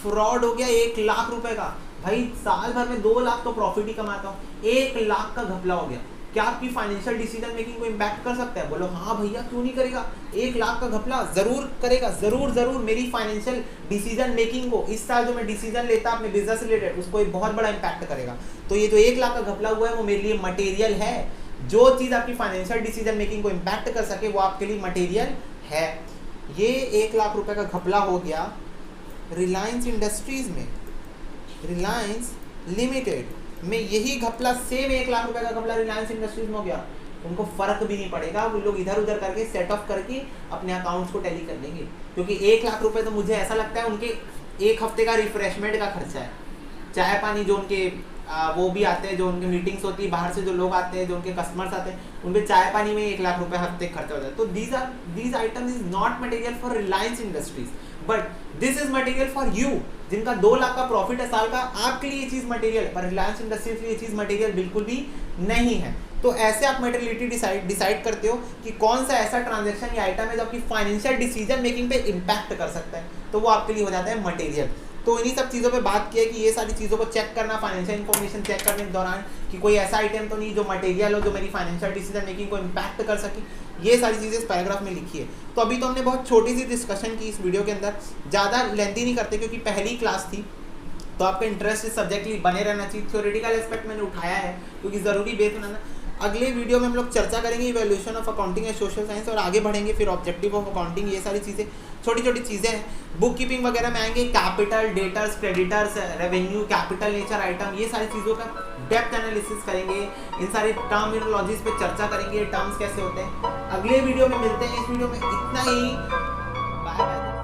फ्रॉड हो गया 1 लाख रुपए का। भाई साल भर में 2 लाख तो प्रॉफिट ही कमाता हूँ, 1 लाख का घपला हो गया। क्या आपकी फाइनेंशियल डिसीजन मेकिंग को इम्पैक्ट कर सकता है? बोलो हाँ भैया, क्यों नहीं करेगा। 1 लाख का घपला जरूर करेगा, जरूर जरूर मेरी फाइनेंशियल डिसीजन मेकिंग को, इस साल जो मैं डिसीजन लेता अपने बिजनेस रिलेटेड, उसको एक बहुत बड़ा इम्पैक्ट करेगा। तो ये जो 1 लाख का घपला हुआ है वो मेरे लिए मटेरियल है। जो चीज़ आपकी फाइनेंशियल डिसीजन मेकिंग को इम्पैक्ट कर सके वो आपके लिए मटेरियल है। ये 1 लाख रुपए का घपला हो गया रिलायंस इंडस्ट्रीज में, रिलायंस लिमिटेड में यही घपला, सेम 1 लाख रुपए का घपला रिलायंस इंडस्ट्रीज में हो गया। उनको फर्क भी नहीं पड़ेगा, वो लोग इधर उधर करके सेट ऑफ करके अपने अकाउंट्स को टैली कर लेंगे, क्योंकि 1 लाख रुपए तो मुझे ऐसा लगता है उनके 1 हफ्ते का रिफ्रेशमेंट का खर्चा है। चाय पानी जो उनके वो भी आते हैं, जो उनकी मीटिंग्स होती है, बाहर से जो लोग आते हैं, जो उनके कस्टमर्स आते हैं, उनके चाय पानी में 1 लाख रुपए हफ्ते खर्चा होता है। तो these items is not material for Reliance industries, but this is material for you, जिनका 2 लाख का प्रॉफिट है साल का, आपके लिए ये चीज मटेरियल, पर रिलायंस इंडस्ट्रीज के लिए ये चीज मटेरियल बिल्कुल भी नहीं है। तो ऐसे आप मटेरियलिटी डिसाइड करते हो कि कौन सा ऐसा ट्रांजैक्शन या आइटम है जो आपकी फाइनेंशियल डिसीजन मेकिंग पे इम्पैक्ट कर सकता है, तो वो आपके लिए हो जाता है मटेरियल। तो इन्हीं सब चीज़ों पे बात की है कि ये सारी चीज़ों को चेक करना, फाइनेंशियल इन्फॉर्मेशन चेक करने के दौरान कि कोई ऐसा आइटम तो नहीं जो मटेरियल हो जो मेरी फाइनेंशियल डिसीजन मेकिंग को इम्पैक्ट कर सके, ये सारी चीज़ें इस पैराग्राफ में लिखी है। तो अभी तो हमने बहुत छोटी सी डिस्कशन की इस वीडियो के अंदर, ज़्यादा लेंथी नहीं करते क्योंकि पहली क्लास थी, तो आपका इंटरेस्ट इस सब्जेक्ट बने रहना चाहिए। थ्योरेटिकल एस्पेक्ट मैंने उठाया है क्योंकि ज़रूरी बेस बनाना। अगले वीडियो में हम लोग चर्चा करेंगे evaluation of accounting and social science, और आगे बढ़ेंगे फिर ऑब्जेक्टिव ऑफ अकाउंटिंग, ये सारी चीज़ें छोटी छोटी चीज़ें हैं। बुक कीपिंग वगैरह में आएंगे, capital, debtors, creditors, revenue, capital nature item, ये सारी चीज़ों का डेप्थ एनालिसिस करेंगे, इन सारी टर्मिनोलॉजीज पे चर्चा करेंगे, टर्म्स कैसे होते हैं। अगले वीडियो में मिलते हैं। इस वीडियो में इतना ही, बाय बाय।